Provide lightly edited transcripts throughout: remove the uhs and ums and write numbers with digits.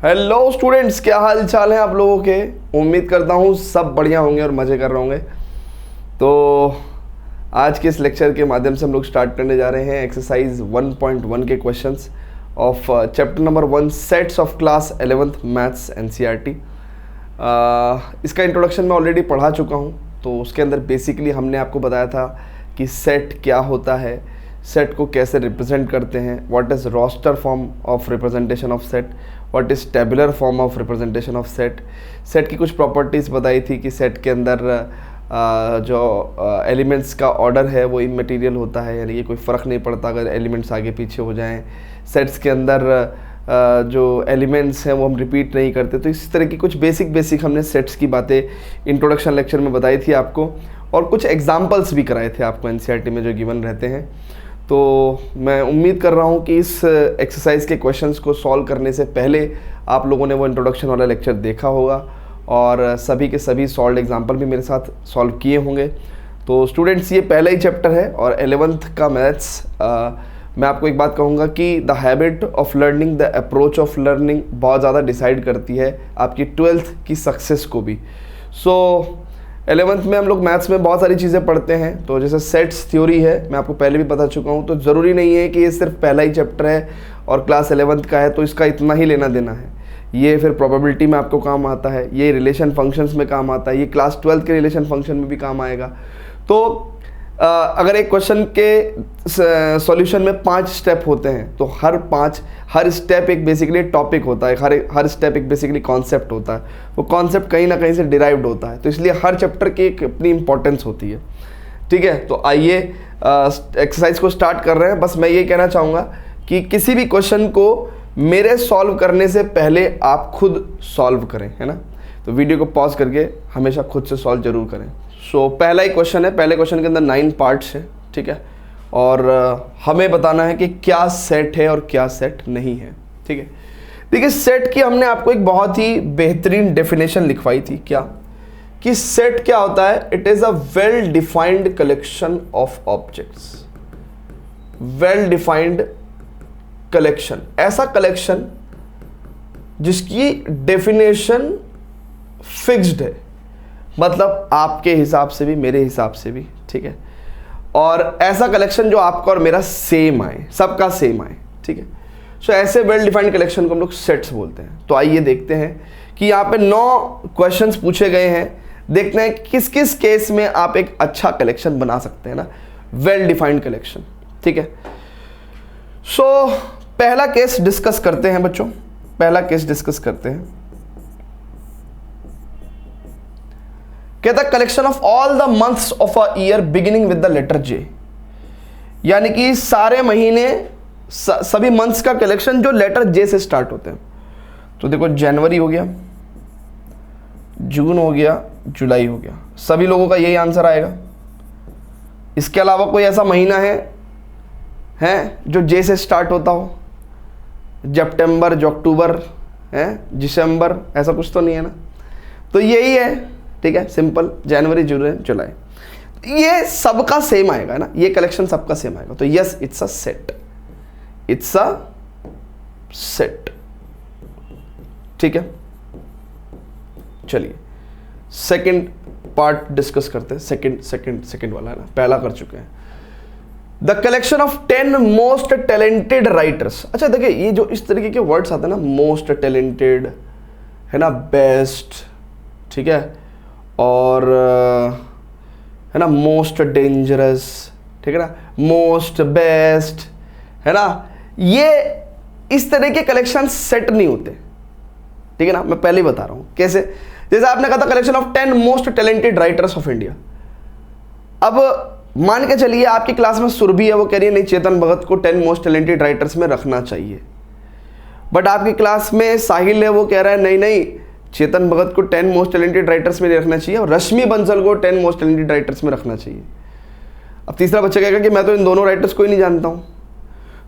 Hello students, क्या हाल चाल है आप लोगों के। उम्मीद करता हूँ सब बढ़िया होंगे और मज़े कर रहे होंगे। तो आज के इस लेक्चर के माध्यम से हम लोग स्टार्ट करने जा रहे हैं एक्सरसाइज 1.1 के questions of chapter number 1 sets of class 11th maths NCERT. इसका इंट्रोडक्शन मैं ऑलरेडी पढ़ा चुका हूँ। तो उसके अंदर बेसिकली हमने आपको बताया था कि सेट क्या होता है, सेट को कैसे रिप्रेजेंट करते हैं, what is roster form of representation of set, what is tabular form of representation of set. Set की कुछ प्रॉपर्टीज़ बताई थी कि सेट के अंदर जो एलिमेंट्स का ऑर्डर है वो इमैटेरियल होता है, यानी कि कोई फ़र्क नहीं पड़ता अगर एलिमेंट्स आगे पीछे हो जाएं। सेट्स के अंदर जो एलिमेंट्स हैं वो हम रिपीट नहीं करते। तो इस तरह की कुछ बेसिक हमने सेट्स की बातें इंट्रोडक्शन लेक्चर में बताई थी आपको, और कुछ एग्जाम्पल्स भी कराए थे आपको एनसीईआरटी में जो गिवन रहते हैं। तो मैं उम्मीद कर रहा हूँ कि इस एक्सरसाइज के क्वेश्चंस को सॉल्व करने से पहले आप लोगों ने वो इंट्रोडक्शन वाला लेक्चर देखा होगा और सभी के सभी सॉल्व एग्जाम्पल भी मेरे साथ सॉल्व किए होंगे। तो स्टूडेंट्स, ये पहला ही चैप्टर है और 11th का मैथ्स। मैं आपको एक बात कहूँगा कि the habit of learning, the approach of learning बहुत ज़्यादा डिसाइड करती है आपकी 12th की सक्सेस को भी। सो 11th में हम लोग मैथ्स में बहुत सारी चीज़ें पढ़ते हैं। तो जैसे सेट्स थ्योरी है, मैं आपको पहले भी बता चुका हूँ। तो ज़रूरी नहीं है कि ये सिर्फ पहला ही चैप्टर है और क्लास 11th का है तो इसका इतना ही लेना देना है। ये फिर प्रोबेबिलिटी में आपको काम आता है, ये रिलेशन फंक्शंस में काम आता है, ये क्लास 12th के रिलेशन फंक्शन में भी काम आएगा। तो अगर एक क्वेश्चन के सॉल्यूशन में 5 स्टेप होते हैं तो हर स्टेप एक बेसिकली टॉपिक होता है, हर स्टेप एक बेसिकली कॉन्सेप्ट होता है। वो कॉन्सेप्ट कहीं ना कहीं से डिराइव्ड होता है, तो इसलिए हर चैप्टर की एक अपनी इंपॉर्टेंस होती है। ठीक है, तो आइए एक्सरसाइज को स्टार्ट कर रहे हैं। बस मैं ये कहना चाहूँगा कि किसी भी क्वेश्चन को मेरे सॉल्व करने से पहले आप खुद सॉल्व करें, है ना। तो वीडियो को पॉज करके हमेशा खुद से सॉल्व जरूर करें। सो पहला ही क्वेश्चन है, पहले क्वेश्चन के अंदर 9 पार्ट्स हैं, ठीक है। और हमें बताना है कि क्या सेट है और क्या सेट नहीं है, ठीक है। देखिए, सेट की हमने आपको एक बहुत ही बेहतरीन डेफिनेशन लिखवाई थी, क्या कि सेट क्या होता है। It is a well defined collection of objects. Well defined collection, ऐसा कलेक्शन जिसकी डेफिनेशन फिक्स्ड है, मतलब आपके हिसाब से भी मेरे हिसाब से भी, ठीक है। और ऐसा कलेक्शन जो आपका और मेरा सेम आए, सबका सेम आए, ठीक है। सो ऐसे वेल डिफाइंड कलेक्शन को हम लोग सेट्स बोलते हैं। तो आइए देखते हैं कि यहाँ पे 9 क्वेश्चंस पूछे गए हैं। देखते हैं किस किस केस में आप एक अच्छा कलेक्शन बना सकते हैं ना, वेल डिफाइंड कलेक्शन, ठीक है। सो पहला केस डिस्कस करते हैं बच्चों, पहला केस डिस्कस करते हैं। कहता collection of all the months of a year beginning with the letter J, यानी कि सारे महीने सभी मंथ्स का कलेक्शन जो लेटर जे से स्टार्ट होते हैं। तो देखो, जनवरी हो गया, जून हो गया, जुलाई हो गया, सभी लोगों का यही आंसर आएगा। इसके अलावा कोई ऐसा महीना है जो जे से स्टार्ट होता हो, सितंबर, जो अक्टूबर है, दिसंबर, ऐसा कुछ तो नहीं है ना। तो यही है, ठीक है, सिंपल, जनवरी, जुलाई। ये सबका सेम आएगा ना, ये कलेक्शन सबका सेम आएगा। तो yes, it's a set, it's a set, ठीक है। चलिए सेकंड पार्ट डिस्कस करते हैं। सेकंड वाला है ना, पहला कर चुके हैं। The collection of 10 most talented writers. अच्छा देखिए, ये जो इस तरीके के वर्ड्स आते हैं ना, मोस्ट टैलेंटेड है ना, बेस्ट, ठीक है, और है ना मोस्ट डेंजरस, ठीक है ना, मोस्ट बेस्ट, है ना, ये इस तरह के कलेक्शन सेट नहीं होते, ठीक है ना। मैं पहले ही बता रहा हूं कैसे। जैसे आपने कहा था collection of 10 most talented writers of India. अब मान के चलिए आपकी क्लास में सुरभि है, वो कह रही है नहीं, चेतन भगत को 10 मोस्ट टैलेंटेड राइटर्स में रखना चाहिए। बट आपकी क्लास में साहिल है, वो कह रहा है नहीं, चेतन भगत को 10 मोस्ट टैलेंटेड राइटर्स में रखना चाहिए और रश्मि बंसल को 10 मोस्ट टैलेंटेड राइटर्स में रखना चाहिए। अब तीसरा बच्चा कहेगा कि मैं तो इन दोनों राइटर्स को ही नहीं जानता हूं।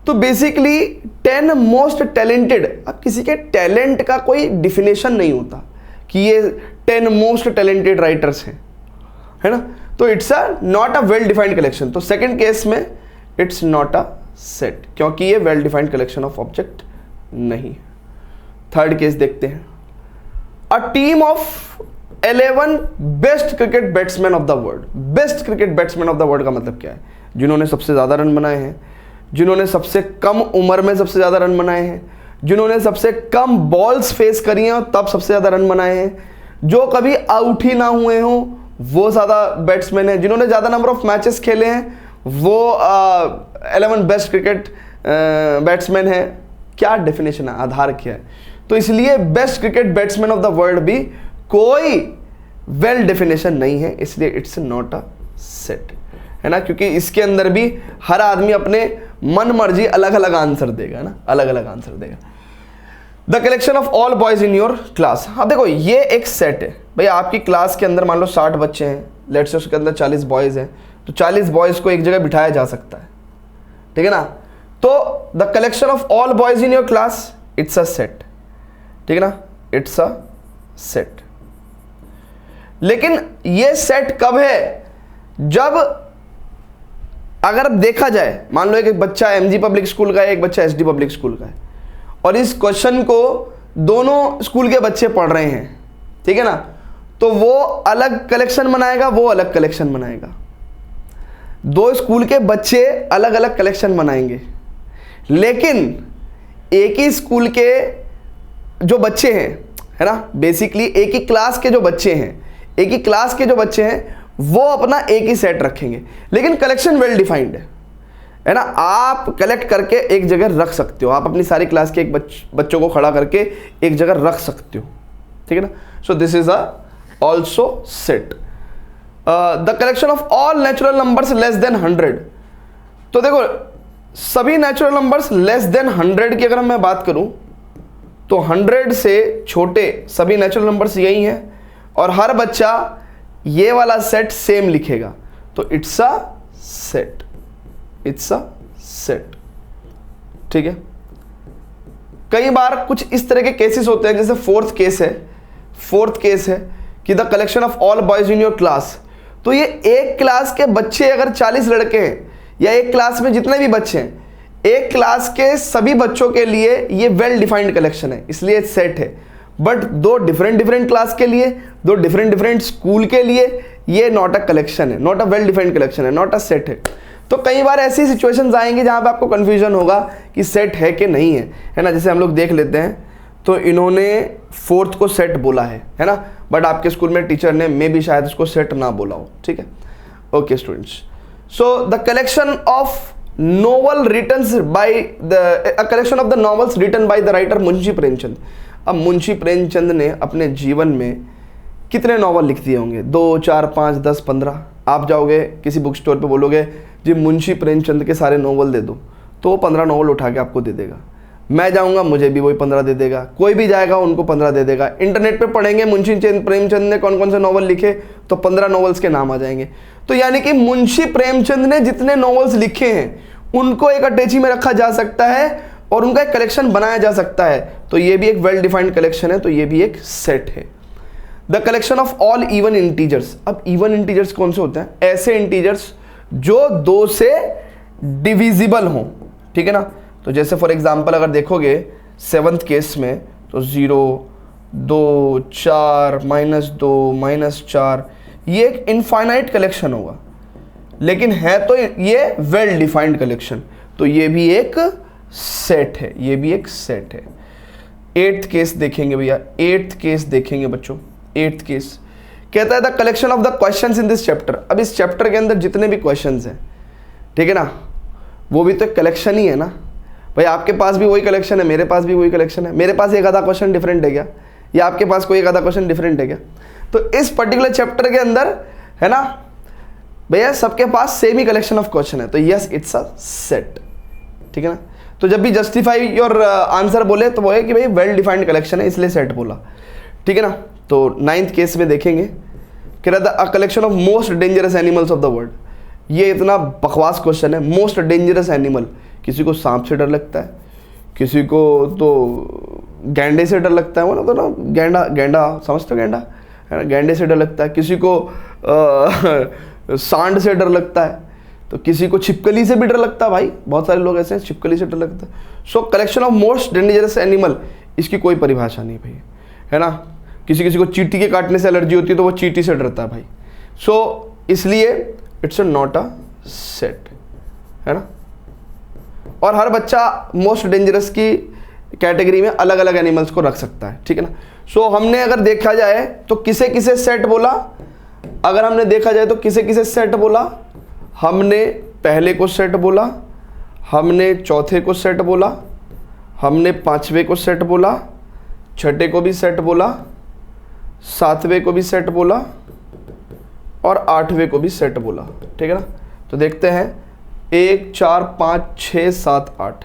तो बेसिकली 10 मोस्ट टैलेंटेड, अब किसी के टैलेंट का कोई डिफिनेशन नहीं होता कि ये 10 मोस्ट टैलेंटेड राइटर्स हैं, है ना। तो it's a not a well defined collection. तो सेकंड केस में इट्स नॉट अ सेट, क्योंकि ये well defined collection of object नहीं है। थर्ड केस देखते हैं, a team of 11 best cricket batsman of the world. Best cricket batsman of the world का मतलब क्या है? जिन्होंने सबसे ज़्यादा रन बनाए हैं, जिन्होंने सबसे कम उम्र में सबसे ज़्यादा रन बनाए हैं, जिन्होंने सबसे कम बॉल्स फेस करी हैं और तब सबसे ज़्यादा रन बनाए हैं, जो कभी आउट ही ना हुए हों वो ज़्यादा बैट्समैन हैं, जिन्होंने ज़्यादा नंबर ऑफ मैचेस खेले हैं वो 11 बेस्ट क्रिकेट बैट्समैन हैं। क्या डेफिनेशन है, आधार क्या है? तो इसलिए best cricket batsman of the world भी कोई वेल डेफिनेशन नहीं है, इसलिए इट्स नॉट अ सेट, है ना, क्योंकि इसके अंदर भी हर आदमी अपने मन मर्जी अलग अलग आंसर देगा ना, अलग अलग आंसर देगा। The collection of all boys in your class. हाँ देखो, ये एक सेट है भाई, आपकी क्लास के अंदर मान लो 60 बच्चे हैं, लेट्स से उसके अंदर 40 बॉयज हैं, तो 40 बॉयज को एक जगह बिठाया जा सकता है, ठीक है ना। तो the collection of all boys in your class it's a set, ठीक है ना, इट्स अ सेट। लेकिन ये सेट कब है? जब अगर देखा जाए, मान लो एक बच्चा एमजी पब्लिक स्कूल का है, एक बच्चा एसडी पब्लिक स्कूल का है, और इस क्वेश्चन को दोनों स्कूल के बच्चे पढ़ रहे हैं, ठीक है ना, तो वो अलग कलेक्शन बनाएगा, वो अलग कलेक्शन बनाएगा, दो स्कूल के बच्चे अलग अलग कलेक्शन बनाएंगे। लेकिन एक ही स्कूल के जो बच्चे हैं, है ना, बेसिकली एक ही क्लास के जो बच्चे हैं, एक ही क्लास के जो बच्चे हैं वो अपना एक ही सेट रखेंगे, लेकिन कलेक्शन वेल डिफाइंड है ना। आप कलेक्ट करके एक जगह रख सकते हो, आप अपनी सारी क्लास के एक बच्चों को खड़ा करके एक जगह रख सकते हो, ठीक है ना। So this is a also set. The collection of all natural numbers less than 100। तो देखो, सभी नेचुरल नंबर्स लेस देन 100 की अगर मैं बात करूं तो 100 से छोटे सभी नेचुरल नंबर्स यही हैं, और हर बच्चा ये वाला सेट सेम लिखेगा, तो it's a set, it's a set, ठीक है। कई बार कुछ इस तरह के केसेस होते हैं, जैसे फोर्थ केस है कि the collection of all boys in your class. तो ये एक क्लास के बच्चे अगर 40 लड़के हैं, या एक क्लास में जितने भी बच्चे हैं, एक क्लास के सभी बच्चों के लिए ये वेल डिफाइंड कलेक्शन है, इसलिए सेट है। बट दो डिफरेंट क्लास के लिए, दो डिफरेंट स्कूल के लिए ये नॉट अ कलेक्शन है, not a well defined collection है, नॉट अ सेट है। तो कई बार ऐसी सिचुएशंस आएंगी जहां पे आपको कंफ्यूजन होगा कि सेट है कि नहीं है ना। जैसे हम लोग देख लेते हैं, तो इन्होंने फोर्थ को सेट बोला है ना, बट आपके स्कूल में टीचर ने मे भी शायद उसको सेट ना बोला हो, ठीक है। Okay students, so the collection of novel written by the collection of the novels written by the writer Munshi Premchand. अब मुंशी प्रेमचंद ने अपने जीवन में कितने नॉवल लिख दिए होंगे? 2, 4, 5, 10, 15। आप जाओगे किसी बुक स्टोर पे, बोलोगे जी मुंशी प्रेमचंद के सारे नॉवल दे दो, तो वो 15 नॉवल उठा के आपको दे देगा। मैं जाऊंगा, मुझे भी वही 15 दे देगा, कोई भी जाएगा उनको 15 दे देगा। इंटरनेट पे पढ़ेंगे मुंशी प्रेमचंद ने कौन कौन से नॉवल लिखे, तो 15 नॉवल्स के नाम आ जाएंगे। तो यानी कि मुंशी प्रेमचंद ने जितने नॉवल्स लिखे हैं उनको एक अटैची में रखा जा सकता है और उनका एक कलेक्शन बनाया जा सकता है, तो ये भी एक वेल डिफाइंड कलेक्शन है, तो ये भी एक सेट है। The collection of all even integers. अब इवन इंटीजर्स कौन से होते हैं? ऐसे इंटीजर्स जो 2 से डिविजिबल हों, ठीक है ना। तो जैसे फॉर एग्जांपल अगर देखोगे 7th केस में, तो 0, 2, 4, -2, -4, ये एक इनफाइनाइट कलेक्शन होगा, लेकिन है तो ये वेल डिफाइंड कलेक्शन, तो ये भी एक सेट है, ये भी एक सेट है। 8th केस देखेंगे भैया, 8th केस देखेंगे बच्चों। 8th केस कहता है the collection of the questions in this chapter. अब इस चैप्टर के अंदर जितने भी क्वेश्चंस हैं, ठीक है ना, वो भी तो एक कलेक्शन ही है ना भाई। आपके पास भी वही कलेक्शन है, मेरे पास भी वही कलेक्शन है। मेरे पास एक आधा क्वेश्चन डिफरेंट है क्या, या आपके पास कोई एक आधा क्वेश्चन डिफरेंट है क्या? तो इस पर्टिकुलर चैप्टर के अंदर, है ना भैया, सबके पास सेम ही कलेक्शन ऑफ क्वेश्चन है, तो यस इट्स अ सेट, ठीक है ना। तो जब भी जस्टिफाई योर आंसर बोले तो वो है कि भाई वेल डिफाइंड कलेक्शन है, इसलिए सेट बोला, ठीक है ना। तो 9th केस में देखेंगे, कह रहा था a collection of most dangerous animals of the world. ये इतना बकवास क्वेश्चन है, मोस्ट डेंजरस एनिमल। किसी को सांप से डर लगता है, किसी को तो गैंडे से डर लगता है, वो ना तो ना गैंडा समझते हो, गैंडा है ना, गैंडे से डर लगता है। किसी को सांड से डर लगता है, तो किसी को छिपकली से भी डर लगता है भाई, बहुत सारे लोग ऐसे हैं छिपकली से डर लगता है। सो collection of most dangerous animal इसकी कोई परिभाषा नहीं भाई, है ना। किसी किसी को चींटी के काटने से एलर्जी होती है तो वो चींटी से डरता है भाई। सो इसलिए इट्स नॉट अ सेट, है ना। और हर बच्चा मोस्ट डेंजरस की कैटेगरी में अलग अलग एनिमल्स को रख सकता है, ठीक है ना। सो हमने अगर देखा जाए तो किसे किसे सेट बोला, अगर हमने देखा जाए तो किसे किसे सेट बोला, हमने पहले को सेट बोला, हमने चौथे को सेट बोला, हमने पांचवे को सेट बोला, छठे को भी सेट बोला, सातवें को भी सेट बोला और आठवें को भी सेट बोला, ठीक है ना। तो देखते हैं 1 4 5 6 7 8,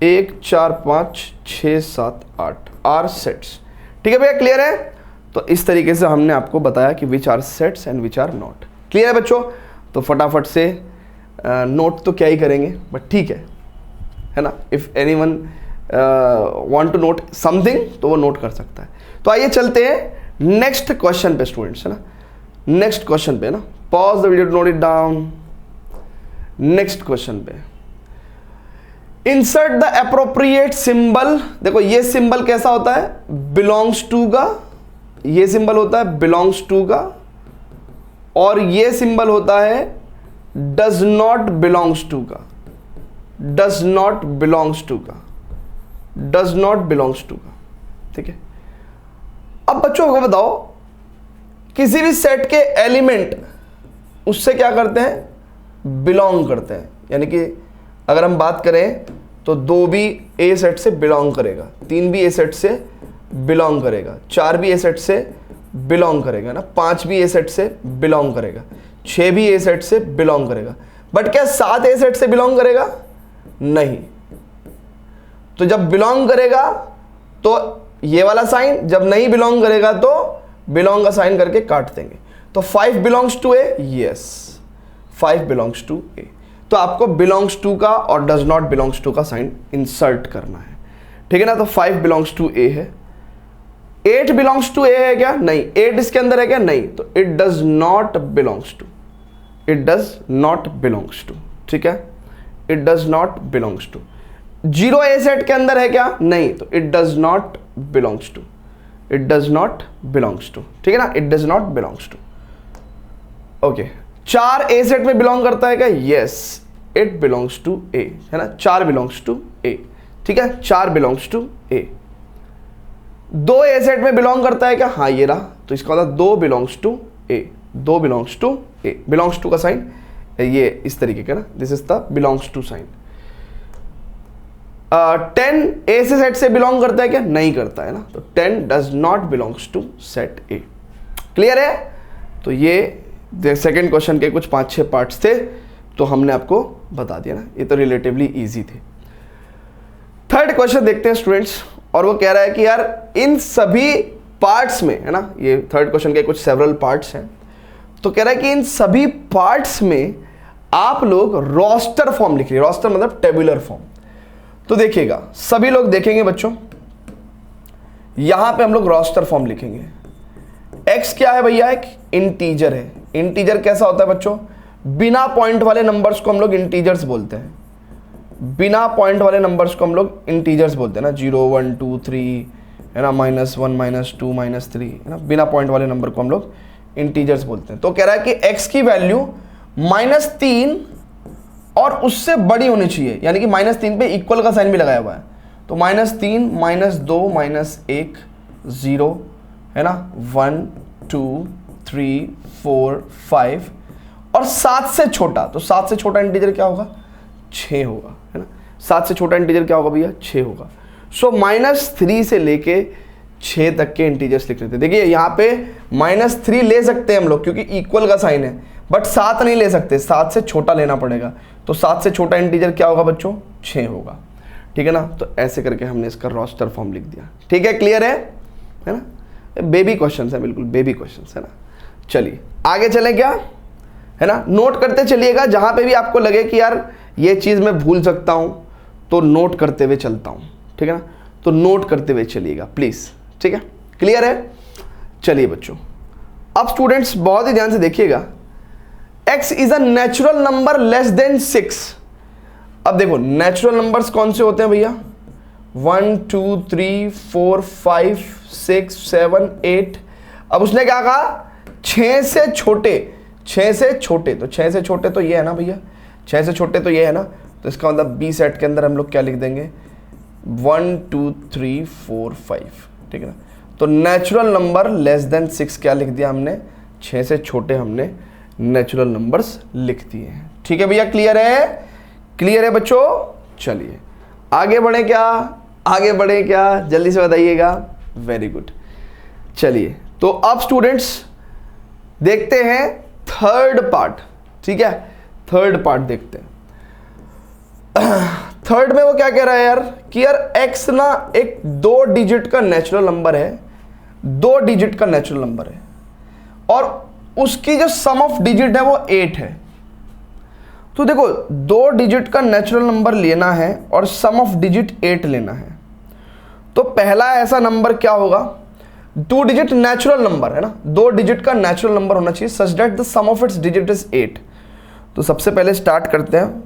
1 4 5 6 7 8 आर सेट्स, ठीक है भैया, क्लियर है। तो इस तरीके से हमने आपको बताया कि which are sets and which are not, clear है बच्चों। तो फटाफट से नोट तो क्या ही करेंगे, बट ठीक है ना। If anyone want to note something तो वो नोट कर सकता है। तो आइए चलते हैं नेक्स्ट क्वेश्चन पे स्टूडेंट्स, है ना। नेक्स्ट क्वेश्चन पे ना, pause the video to note it down. Next question पे इंसर्ट द एप्रोप्रिएट सिंबल। देखो ये सिंबल कैसा होता है, बिलोंग्स टू का, ये सिंबल होता है बिलोंग्स टू का, और ये सिंबल होता है डज नॉट बिलोंग्स टू का, डज नॉट बिलोंग्स टू का, डज नॉट बिलोंग्स टू का, ठीक है। अब बच्चों को बताओ, किसी भी सेट के एलिमेंट उससे क्या करते हैं, बिलोंग करते हैं। यानी कि अगर हम बात करें तो 2 भी ए सेट से बिलोंग करेगा, 3 भी ए सेट से बिलोंग करेगा, 4 भी ए सेट से बिलोंग करेगा ना, 5 भी ए सेट से बिलोंग करेगा, 6 भी ए सेट से बिलोंग करेगा। बट क्या 7 ए सेट से बिलोंग करेगा, नहीं। तो जब बिलोंग करेगा तो ये वाला साइन, जब नहीं बिलोंग करेगा तो बिलोंग का साइन करके काट देंगे। तो 5 belongs to A, yes 5 belongs to A. तो आपको बिलोंग्स टू का और डज नॉट बिलोंग्स टू का साइन इंसर्ट करना है, ठीक है ना। तो 5 बिलोंग्स टू ए है। 8 बिलोंग्स टू ए है क्या, नहीं। 8 इसके अंदर है क्या, नहीं। तो it does not belongs to, it does not belongs to, ठीक है। It does not belongs to. 0 A set के अंदर है क्या, नहीं। तो it does not belongs to, it does not belongs to, ठीक है ना। It does not belongs to, okay. 4 A set में बिलोंग करता है क्या, yes it belongs to A, है ना। 4 बिलोंग्स टू ए, ठीक है। 4 belongs to A. 2 A set में बिलोंग करता है क्या, हाँ ये रहा। तो इसका मतलब 2 belongs to A, 2 belongs to A. Belongs to का साइन ये इस तरीके का ना, this is the belongs to sign. 10 A से सेट से बिलोंग करता है क्या, नहीं करता है ना। तो 10 does not belongs to set A, clear है। तो ये सेकेंड क्वेश्चन के कुछ 5-6 पार्ट्स थे, तो हमने आपको बता दिया ना, ये तो रिलेटिवली इजी थे। थर्ड क्वेश्चन देखते हैं स्टूडेंट्स, और वो कह रहा है कि यार इन सभी पार्ट्स में, है ना, ये थर्ड क्वेश्चन के कुछ सेवरल पार्ट्स हैं, तो कह रहा है कि इन सभी पार्ट्स में आप लोग रोस्टर फॉर्म लिखिए। रोस्टर मतलब टेबुलर फॉर्म। तो देखिएगा, सभी लोग देखेंगे बच्चों, यहां पे हम लोग रोस्टर फॉर्म लिखेंगे। x क्या है भैया, एक इंटीजर है। इंटीजर कैसा होता है बच्चों, बिना पॉइंट वाले नंबर्स को हम लोग इंटीजर्स बोलते हैं। बिना पॉइंट वाले नंबर्स को हम लोग इंटीजर्स बोलते हैं ना, 0 1 2 3, है ना, -1 -2 -3, है ना। बिना पॉइंट वाले नंबर को हम लोग इंटीजर्स बोलते हैं। तो कह रहा है कि x की वैल्यू -3 और उससे बड़ी होनी चाहिए, यानी कि -3 पे इक्वल का साइन भी लगाया हुआ है। तो -3 -2 -1 0, है ना, 1 2 3 4 5 और 7 से छोटा। तो 7 से छोटा इंटीजर क्या होगा, 6 होगा, है ना। 7 से छोटा इंटीजर क्या होगा भैया, 6 होगा। सो -3 से लेके 6 तक के इंटीजर्स लिख लेते हैं। देखिए यहाँ पे -3 ले सकते हैं हम लोग क्योंकि इक्वल का साइन है, बट 7 नहीं ले सकते, 7 से छोटा लेना पड़ेगा। तो 7 से छोटा इंटीजर क्या होगा बच्चों, 6 होगा, ठीक है ना। तो ऐसे करके हमने इसका रोस्टर फॉर्म लिख दिया, ठीक है, क्लियर है ना। बेबी क्वेश्चन है, बिल्कुल बेबी क्वेश्चन है ना। चलिए आगे चले क्या, है ना। नोट करते चलिएगा, जहां पे भी आपको लगे कि यार ये चीज़ मैं भूल सकता हूं तो नोट करते हुए चलता हूं, ठीक है ना। तो नोट करते हुए चलिएगा प्लीज़, ठीक है, क्लियर है। चलिए बच्चों, अब स्टूडेंट्स बहुत ही ध्यान से देखिएगा, x is a natural number less than 6। अब देखो नेचुरल नंबर्स कौन से होते हैं भैया, 1 2 3 4 5 6 7 8। अब उसने क्या कहा 6 से छोटे, 6 से छोटे, तो 6 से छोटे तो ये है ना भैया, 6 से छोटे तो ये है ना, तो इसका मतलब बी सेट के अंदर हम लोग क्या लिख देंगे 1 2 3 4 5, ठीक है ना। तो नेचुरल नंबर लेस देन 6 क्या लिख दिया हमने, 6 से छोटे हमने नेचुरल नंबर्स लिख दिए हैं, ठीक है भैया। क्लियर है, क्लियर है बच्चों। चलिए आगे बढ़े क्या, आगे बढ़े क्या, जल्दी से बताइएगा। Very good. चलिए तो अब स्टूडेंट्स देखते हैं थर्ड पार्ट, ठीक है, थर्ड पार्ट देखते हैं। थर्ड में वो क्या कह रहा है यार कि यार x ना एक 2 डिजिट का नेचुरल नंबर है, 2 डिजिट का नेचुरल नंबर है, और उसकी जो सम ऑफ डिजिट है वो 8 है। तो देखो 2 डिजिट का नेचुरल नंबर लेना है और सम ऑफ डिजिट 8 लेना है, तो पहला ऐसा नंबर क्या होगा, 2 डिजिट नेचुरल नंबर है ना, 2 डिजिट का नेचुरल नंबर होना चाहिए such that the sum of its digit is 8। तो सबसे पहले स्टार्ट करते हैं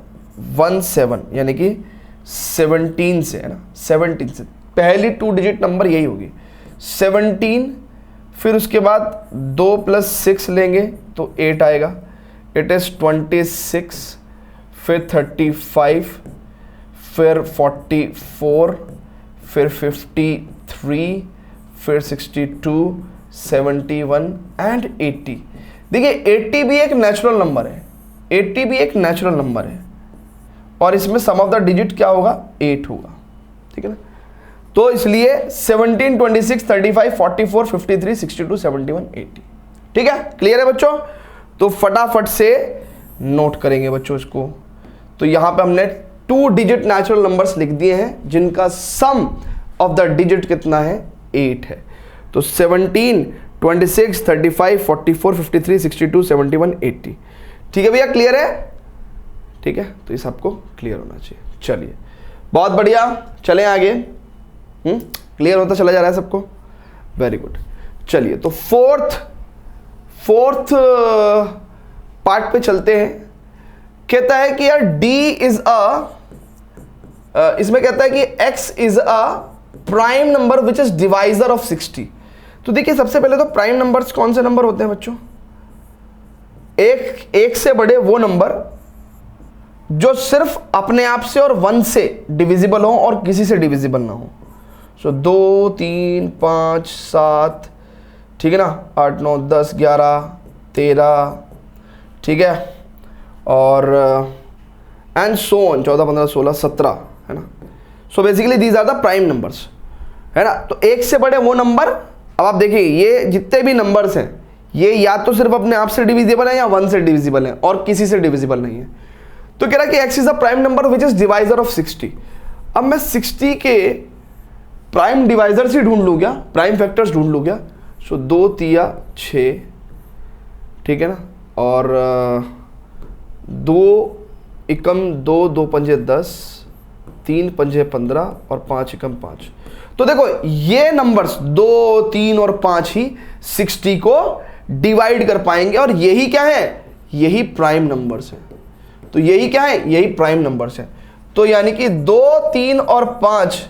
1 7 यानी कि 17 से, है ना, 17 से पहली 2 डिजिट नंबर यही होगी 17। फिर उसके बाद 2 + 6 लेंगे तो 8 आएगा, इट इज 26, फिर 35, फिर 44, फिर 53, फिर 62, 71 एंड 80। देखिए 80 भी एक नेचुरल नंबर है, 80 भी एक नेचुरल नंबर है, और इसमें सम ऑफ द डिजिट क्या होगा 8 होगा, ठीक है ना। तो इसलिए 17, 26, 35, 44, 53, 62, 71, 80, ठीक है। क्लियर है बच्चों। तो फटाफट से नोट करेंगे बच्चों इसको। तो यहां पे हमने 2 डिजिट नेचुरल नंबर्स लिख दिए हैं जिनका सम ऑफ द डिजिट कितना है 8 है। तो 17, 26, 35, 44, 53, 62, 71, 80, ठीक है भैया। क्लियर है, ठीक है। तो ये सबको क्लियर होना चाहिए। चलिए बहुत बढ़िया, चलें आगे। क्लियर होता चला जा रहा है सबको, वेरी गुड। चलिए तो फोर्थ पार्ट पे चलते हैं। कहता है कि यार D इज इसमें कहता है कि X is a prime number which is divisor of 60। तो देखिए सबसे पहले तो प्राइम नंबर्स कौन से नंबर होते हैं बच्चों, एक से बड़े वो नंबर जो सिर्फ अपने आप से और 1 से डिविजिबल हो और किसी से डिविजिबल ना हो। सो 2 3 5 7, ठीक है ना, 8 9 10 11 13, ठीक है, और एंड सो ऑन 14 15 16 17, है ना। So basically these are the prime numbers, है ना। तो एक से बड़े वो नंबर, अब आप देखिए ये जितने भी नंबर्स हैं ये या तो सिर्फ अपने आप से डिविजिबल है या 1 से डिविजिबल है और किसी से डिविजिबल नहीं है। तो कह रहा है कि x is a prime number which is divisor of 60। अब मैं 60 के प्राइम डिवाइजर्स ही ढूंढ लूँ क्या, प्राइम फैक्टर्स ढूंढ लूँ क्या। सो 2 3 6, ठीक है ना, और 2 एकम 2 2 पंजे 10, 3 पंजे 15 और 5 एकम 5। तो देखो ये नंबर्स 2 3 और 5 ही 60 को डिवाइड कर पाएंगे, और यही क्या है, यही प्राइम नंबर्स है। तो यही क्या है, यही प्राइम नंबर्स है। तो यानी कि 2 3 और 5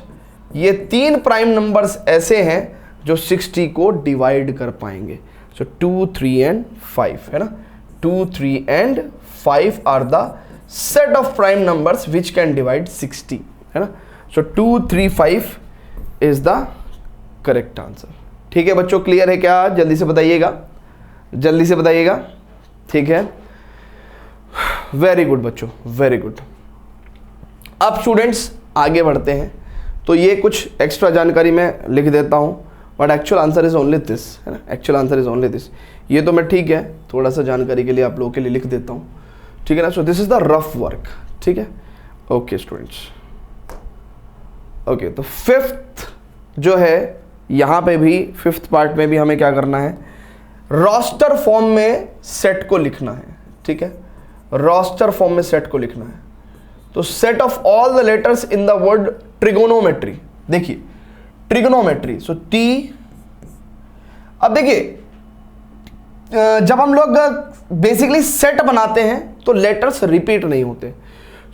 ये 3 प्राइम नंबर्स ऐसे हैं जो 60 को डिवाइड कर पाएंगे। सो 2 3 एंड 5, है ना, 2 3 and 5 are the set of prime numbers which can divide 60, है ना। So 2 3 5 is the correct answer. ठीक है बच्चों, क्लियर है क्या, जल्दी से बताइएगा, जल्दी से बताइएगा, ठीक है। वेरी गुड बच्चों, वेरी गुड। अब स्टूडेंट्स आगे बढ़ते हैं। तो ये कुछ एक्स्ट्रा जानकारी मैं लिख देता हूँ, but actual answer is only this, है ना, actual answer is only this. ये तो मैं ठीक है थोड़ा सा जानकारी के लिए आप लोगों के लिए लिख देता हूँ, ठीक है ना। So this is the rough work, ठीक है। Okay students, okay. तो फिफ्थ जो है यहाँ पे भी, फिफ्थ पार्ट में भी हमें क्या करना है, रोस्टर फॉर्म में सेट को लिखना है, ठीक है। रोस्टर फॉर्म में सेट को लिखना है। तो set of all the letters in the word trigonometry. देखिए ट्रिगोनोमेट्री, सो टी। अब देखिए जब हम लोग बेसिकली सेट बनाते हैं तो लेटर्स रिपीट नहीं होते।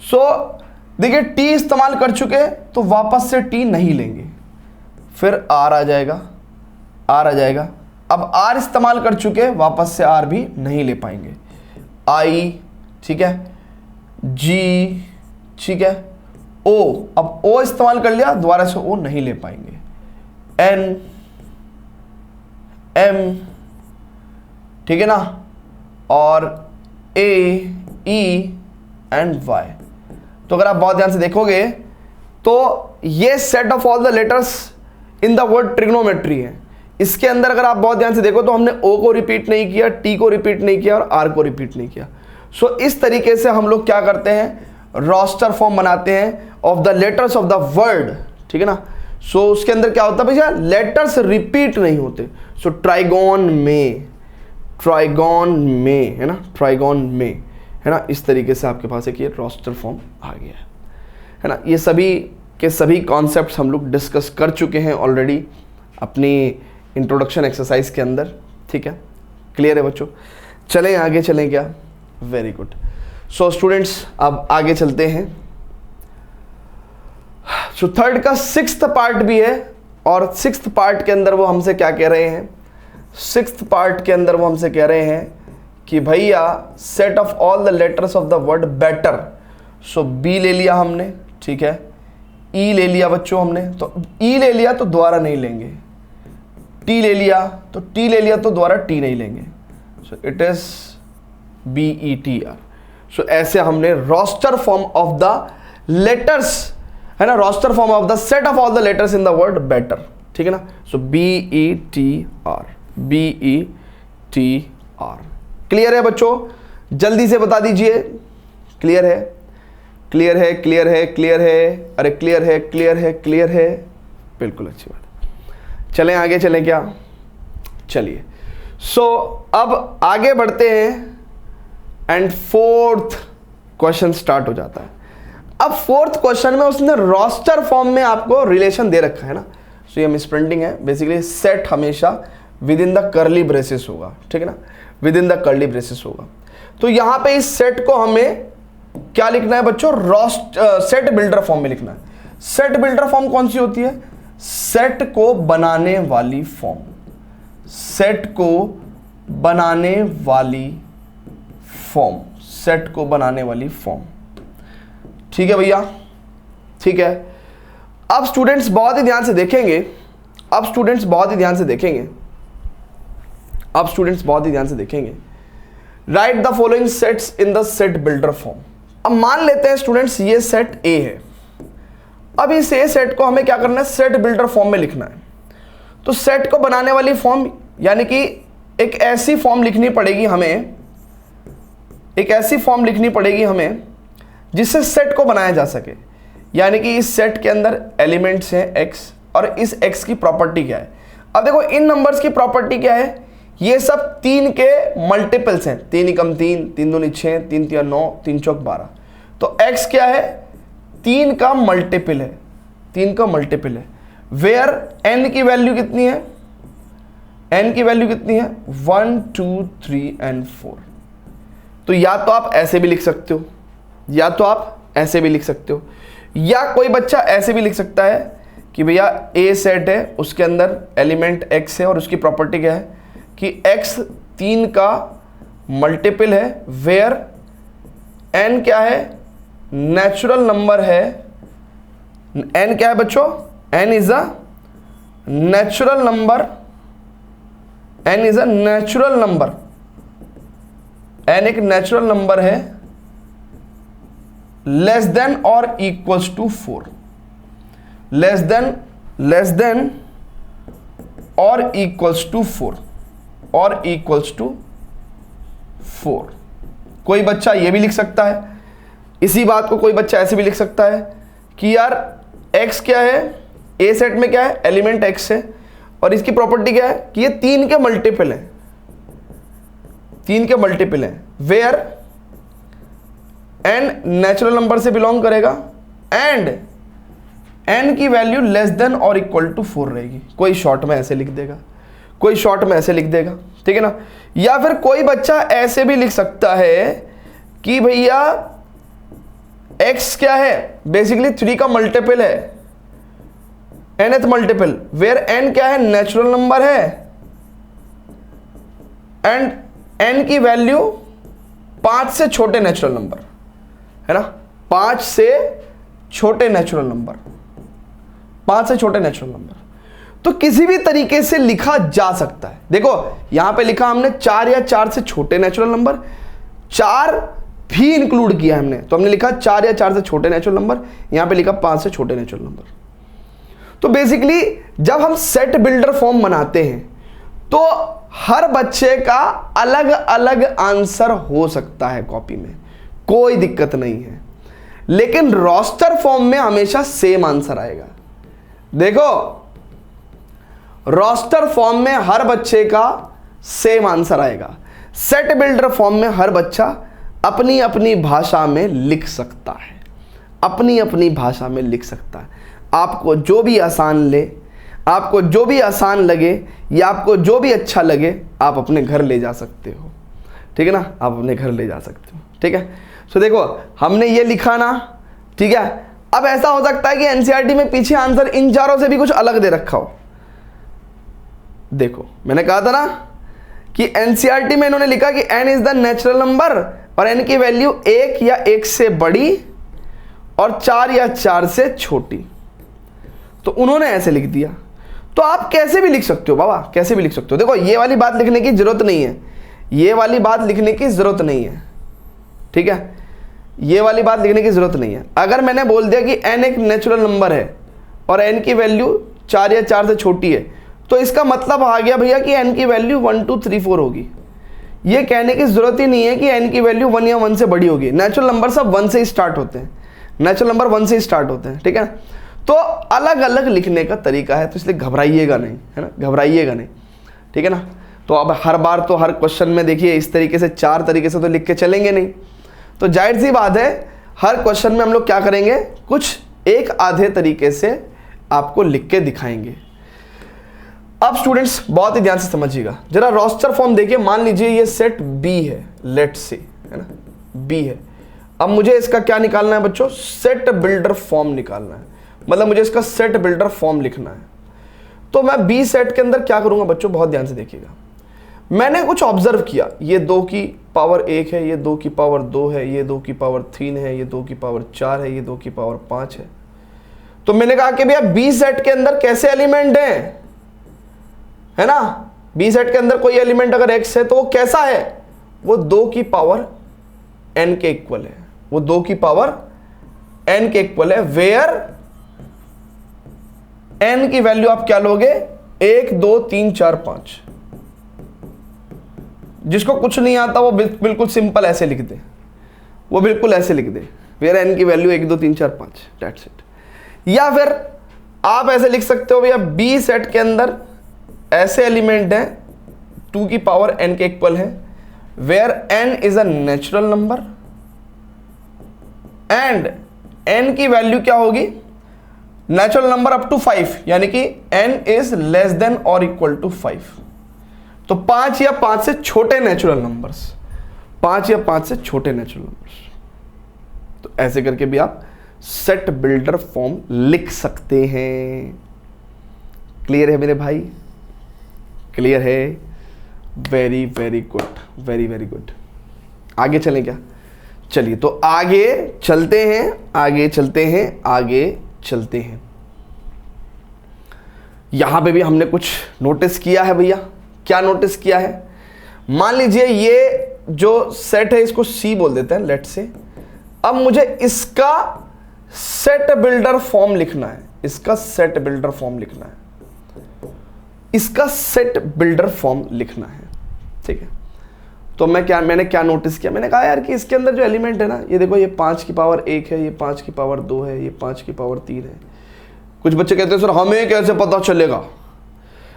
सो देखिए टी इस्तेमाल कर चुके तो वापस से टी नहीं लेंगे, फिर आर आ जाएगा, आर आ जाएगा। अब आर इस्तेमाल कर चुके वापस से आर भी नहीं ले पाएंगे। आई, ठीक है, जी, ठीक है, ओ, अब ओ इस्तेमाल कर लिया, दोबारा से ओ नहीं ले पाएंगे। एन, एम, ठीक है ना, और ए, ई एंड वाई। तो अगर आप बहुत ध्यान से देखोगे तो ये set of all the letters in the word trigonometry है। इसके अंदर अगर आप बहुत ध्यान से देखो तो हमने ओ को रिपीट नहीं किया, टी को रिपीट नहीं किया और आर को रिपीट नहीं किया। सो इस तरीके से हम लोग क्या करते हैं, रोस्टर फॉर्म बनाते हैं of the letters of the word, ठीक है ना। सो उसके अंदर क्या होता है भैया, लेटर्स रिपीट नहीं होते। सो ट्राइगोन में, ट्राइगोन में, है ना, ट्राइगोन में, है ना। इस तरीके से आपके पास एक ये रोस्टर फॉर्म आ गया है ना। ये सभी के सभी कॉन्सेप्ट्स हम लोग डिस्कस कर चुके हैं ऑलरेडी अपनी इंट्रोडक्शन एक्सरसाइज के अंदर, ठीक है। क्लियर है बच्चों, चलें आगे, चलें क्या, वेरी गुड। सो स्टूडेंट्स अब आगे चलते हैं। सो थर्ड का सिक्स्थ पार्ट भी है और सिक्स्थ पार्ट के अंदर वो हमसे क्या कह रहे हैं, सिक्स्थ पार्ट के अंदर वो हमसे कह रहे हैं कि भैया set of all the letters of the word better. So B ले लिया हमने, ठीक है, ई ले लिया बच्चों हमने, तो ई ले लिया तो दोबारा नहीं लेंगे, टी ले लिया तो टी ले लिया तो दोबारा टी नहीं लेंगे। So it is BETR। So ऐसे हमने roster form of the letters, है ना, roster form of the set of all the letters in the word better, ठीक है ना। सो BETR, BETR। क्लियर है बच्चों, जल्दी से बता दीजिए, क्लियर है, क्लियर है, क्लियर है, क्लियर है, अरे क्लियर है, क्लियर है, क्लियर है, बिल्कुल अच्छी बात है। चलें आगे, चलें क्या, चलिए। सो अब आगे बढ़ते हैं एंड फोर्थ क्वेश्चन स्टार्ट हो जाता है। अब फोर्थ क्वेश्चन में उसने रोस्टर फॉर्म में आपको रिलेशन दे रखा है ना। सो ये मिसप्रिंटिंग है, बेसिकली सेट हमेशा with in the curly braces होगा, ठीक है ना, with in the curly braces होगा। तो यहां पे इस सेट को हमें क्या लिखना है बच्चों, सेट बिल्डर फॉर्म में लिखना है। सेट बिल्डर फॉर्म कौन सी होती है, सेट को बनाने वाली फॉर्म, सेट को बनाने वाली फॉर्म, सेट को बनाने वाली फॉर्म, ठीक है भैया, ठीक है। अब स्टूडेंट्स बहुत ही ध्यान से देखेंगे, अब स्टूडेंट्स बहुत ही ध्यान से देखेंगे, अब स्टूडेंट्स बहुत ही ध्यान से देखेंगे। Right the following sets in the set builder form. अब मान लेते हैं स्टूडेंट्स ये सेट ए है। अब इस ए सेट को हमें क्या करना है, सेट बिल्डर फॉर्म में लिखना है। तो सेट को बनाने वाली फॉर्म यानी कि एक ऐसी फॉर्म लिखनी पड़ेगी हमें, एक ऐसी फॉर्म लिखनी पड़ेगी हमें जिससे सेट को बनाया जा सके। यानी कि इस सेट के अंदर एलिमेंट्स हैं x और इस x की प्रॉपर्टी क्या है। अब देखो इन नंबर्स की प्रॉपर्टी क्या है, ये सब 3 के मल्टीपल्स हैं, 3 × 3, 3 दूनी 6, 3 × 9, 3 × 12। तो x क्या है, 3 का मल्टीपल है, 3 का मल्टीपल है। वेयर n की वैल्यू कितनी है, n की वैल्यू कितनी है, 1 2 3 एंड 4। तो या तो आप ऐसे भी लिख सकते हो, या तो आप ऐसे भी लिख सकते हो, या कोई बच्चा ऐसे भी लिख सकता है कि भैया ए सेट है, उसके अंदर एलिमेंट x है और उसकी प्रॉपर्टी क्या है कि x 3 का मल्टीपल है, वेयर n क्या है, नेचुरल नंबर है। n क्या है बच्चों, n is a natural number, n is a natural number, n एक नेचुरल नंबर है लेस देन और इक्वल्स टू 4, लेस देन और इक्वल्स टू 4, और इक्वल्स टू 4। कोई बच्चा ये भी लिख सकता है, इसी बात को कोई बच्चा ऐसे भी लिख सकता है कि यार x क्या है, ए सेट में क्या है, एलिमेंट x है और इसकी प्रॉपर्टी क्या है कि ये 3 के मल्टीपल है, 3 के मल्टीपल है, वेयर n नेचुरल नंबर से बिलोंग करेगा एंड n की वैल्यू लेस देन और इक्वल टू 4 रहेगी। कोई शॉर्ट में ऐसे लिख देगा, कोई शॉर्ट में ऐसे लिख देगा, ठीक है ना। या फिर कोई बच्चा ऐसे भी लिख सकता है कि भैया x क्या है, बेसिकली 3 का मल्टीपल है, nth मल्टीपल, वेयर n क्या है, नेचुरल नंबर है, एंड n की वैल्यू 5 से छोटे नेचुरल नंबर है ना, 5 से छोटे नेचुरल नंबर, 5 से छोटे नेचुरल नंबर। तो किसी भी तरीके से लिखा जा सकता है। देखो यहां पे लिखा हमने 4 या 4 से छोटे नेचुरल नंबर, 4 भी इंक्लूड किया हमने, तो हमने लिखा 4 या 4 से छोटे नेचुरल नंबर, यहां पे लिखा 5 से छोटे नेचुरल नंबर। तो बेसिकली जब हम सेट बिल्डर फॉर्म बनाते हैं तो हर बच्चे का अलग अलग आंसर हो सकता है कॉपी में, कोई दिक्कत नहीं है, लेकिन रोस्टर फॉर्म में हमेशा सेम आंसर आएगा। देखो रोस्टर फॉर्म में हर बच्चे का सेम आंसर आएगा, सेट बिल्डर फॉर्म में हर बच्चा अपनी अपनी भाषा में लिख सकता है, अपनी अपनी भाषा में लिख सकता है। आपको जो भी आसान ले, आपको जो भी आसान लगे या आपको जो भी अच्छा लगे आप अपने घर ले जा सकते हो, ठीक है ना, आप अपने घर ले जा सकते हो, ठीक है। तो देखो हमने ये लिखा ना, ठीक है। अब ऐसा हो सकता है कि एनसीईआरटी में पीछे आंसर इन चारों से भी कुछ अलग दे रखा हो। देखो मैंने कहा था ना कि एनसीईआरटी में इन्होंने लिखा कि n is the natural number और n की वैल्यू 1 या 1 से बड़ी और 4 या 4 से छोटी, तो उन्होंने ऐसे लिख दिया। तो आप कैसे भी लिख सकते हो बाबा, कैसे भी लिख सकते हो। देखो ये वाली बात लिखने की जरूरत नहीं है, ये वाली बात लिखने की जरूरत नहीं है, ठीक है, ये वाली बात लिखने की जरूरत नहीं है। अगर मैंने बोल दिया कि n एक नेचुरल नंबर है और n की वैल्यू 4 या 4 से छोटी है, तो इसका मतलब आ गया भैया कि n की वैल्यू 1 2 3 4 होगी। ये कहने की जरूरत ही नहीं है कि n की वैल्यू 1 या 1 से बड़ी होगी। नेचुरल नंबर सब 1 से ही स्टार्ट होते हैं, नेचुरल नंबर 1 से ही स्टार्ट होते हैं, ठीक है। तो अलग अलग लिखने का तरीका है, तो इसलिए घबराइएगा नहीं, है ना, घबराइएगा नहीं, ठीक है ना। तो अब हर बार तो हर क्वेश्चन में देखिए इस तरीके से 4 तरीके से तो लिख के चलेंगे नहीं, तो जाहिर सी बात है हर क्वेश्चन में हम लोग क्या करेंगे, कुछ एक आधे तरीके से आपको लिख के दिखाएंगे। अब स्टूडेंट्स बहुत ही ध्यान से समझिएगा जरा, रोस्टर फॉर्म देखिए। मान लीजिए ये सेट बी है, लेट्स से, है ना, बी है। अब मुझे इसका क्या निकालना है बच्चों, सेट बिल्डर फॉर्म निकालना है, मतलब मुझे इसका सेट बिल्डर फॉर्म लिखना है। तो मैं बी सेट के अंदर क्या करूंगा बच्चों, बहुत ध्यान से देखिएगा। मैंने कुछ ऑब्जर्व किया, ये 2 की पावर 1 है, ये 2 की पावर 2 है, ये 2 की पावर 3 है, ये 2 की पावर 4 है, ये 2 की पावर 5 है। तो मैंने कहा कि भैया बी सेट के अंदर कैसे एलिमेंट हैं, है ना, बी सेट के अंदर कोई एलिमेंट अगर x है तो वो कैसा है, वो 2 की पावर n के इक्वल है, वो 2 की पावर n के इक्वल है, वेयर n की वैल्यू आप क्या लोगे, 1 2 3 4 5। जिसको कुछ नहीं आता वो बिल्कुल सिंपल ऐसे लिख दे, वो बिल्कुल ऐसे लिख दे, वेयर n की वैल्यू 1 2 3 4 5, दैट्स इट। या फिर आप ऐसे लिख सकते हो भैया बी सेट के अंदर ऐसे एलिमेंट हैं 2 की पावर n के इक्वल है, where n is a natural number and n की वैल्यू क्या होगी, नेचुरल नंबर अप टू 5, यानी कि n इज लेस देन और इक्वल टू 5। तो 5 या 5 से छोटे नेचुरल नंबर्स, 5 या 5 से छोटे नेचुरल नंबर्स। तो ऐसे करके भी आप सेट बिल्डर फॉर्म लिख सकते हैं। क्लियर है मेरे भाई, क्लियर है, very very good, very very good. आगे चलें क्या, चलिए तो आगे चलते हैं, आगे चलते हैं, आगे चलते हैं। यहां पे भी हमने कुछ नोटिस किया है भैया, क्या नोटिस किया है, मान लीजिए ये जो सेट है इसको सी बोल देते हैं, लेट से। अब मुझे इसका सेट बिल्डर फॉर्म लिखना है, इसका सेट बिल्डर फॉर्म लिखना है, इसका सेट बिल्डर फॉर्म लिखना है, ठीक है। तो मैंने क्या नोटिस किया, मैंने कहा यार कि इसके अंदर जो एलिमेंट है ना, ये देखो ये 5 की पावर 1 है, ये 5 की पावर 2 है, ये 5 की पावर 3 है। कुछ बच्चे कहते हैं सर हमें कैसे पता चलेगा।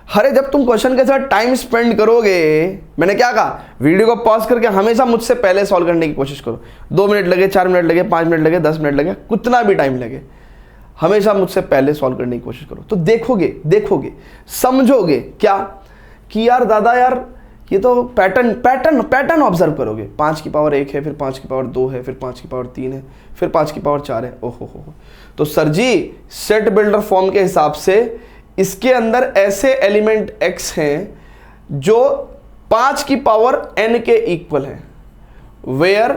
अरे जब तुम क्वेश्चन के साथ टाइम स्पेंड करोगे, मैंने क्या कहा, वीडियो को पॉज करके हमेशा मुझसे पहले सॉल्व करने की कोशिश करो। 2 मिनट लगे, 4 मिनट लगे, 5 मिनट लगे, 10 मिनट लगे, कितना भी टाइम लगे, हमेशा मुझसे पहले सॉल्व करने की कोशिश करो। तो देखोगे समझोगे क्या कि यार दादा यार ये तो पैटर्न ऑब्जर्व करोगे। 5 की पावर 1 है, फिर 5 की पावर 2 है, फिर 5 की पावर 3 है, फिर 5 की पावर 4 है। ओहो हो। तो सर जी सेट बिल्डर फॉर्म के हिसाब से इसके अंदर ऐसे एलिमेंट x हैं जो 5 की पावर n के इक्वल है, वेयर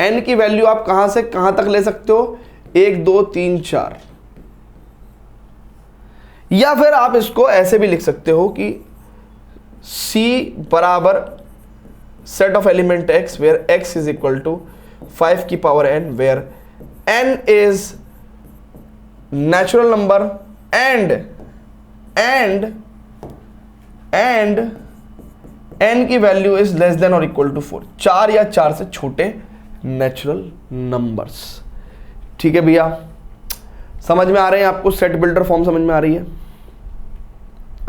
n की वैल्यू आप कहां से कहां तक ले सकते हो, 1 2 3 4। या फिर आप इसको ऐसे भी लिख सकते हो कि C बराबर set of element x where x is equal to 5 की power n, where n is natural number and n की वैल्यू इज लेस देन और इक्वल टू 4, 4 या 4 से छोटे नेचुरल नंबर्स। ठीक है भैया, समझ में आ रहे हैं आपको? सेट बिल्डर फॉर्म समझ में आ रही है?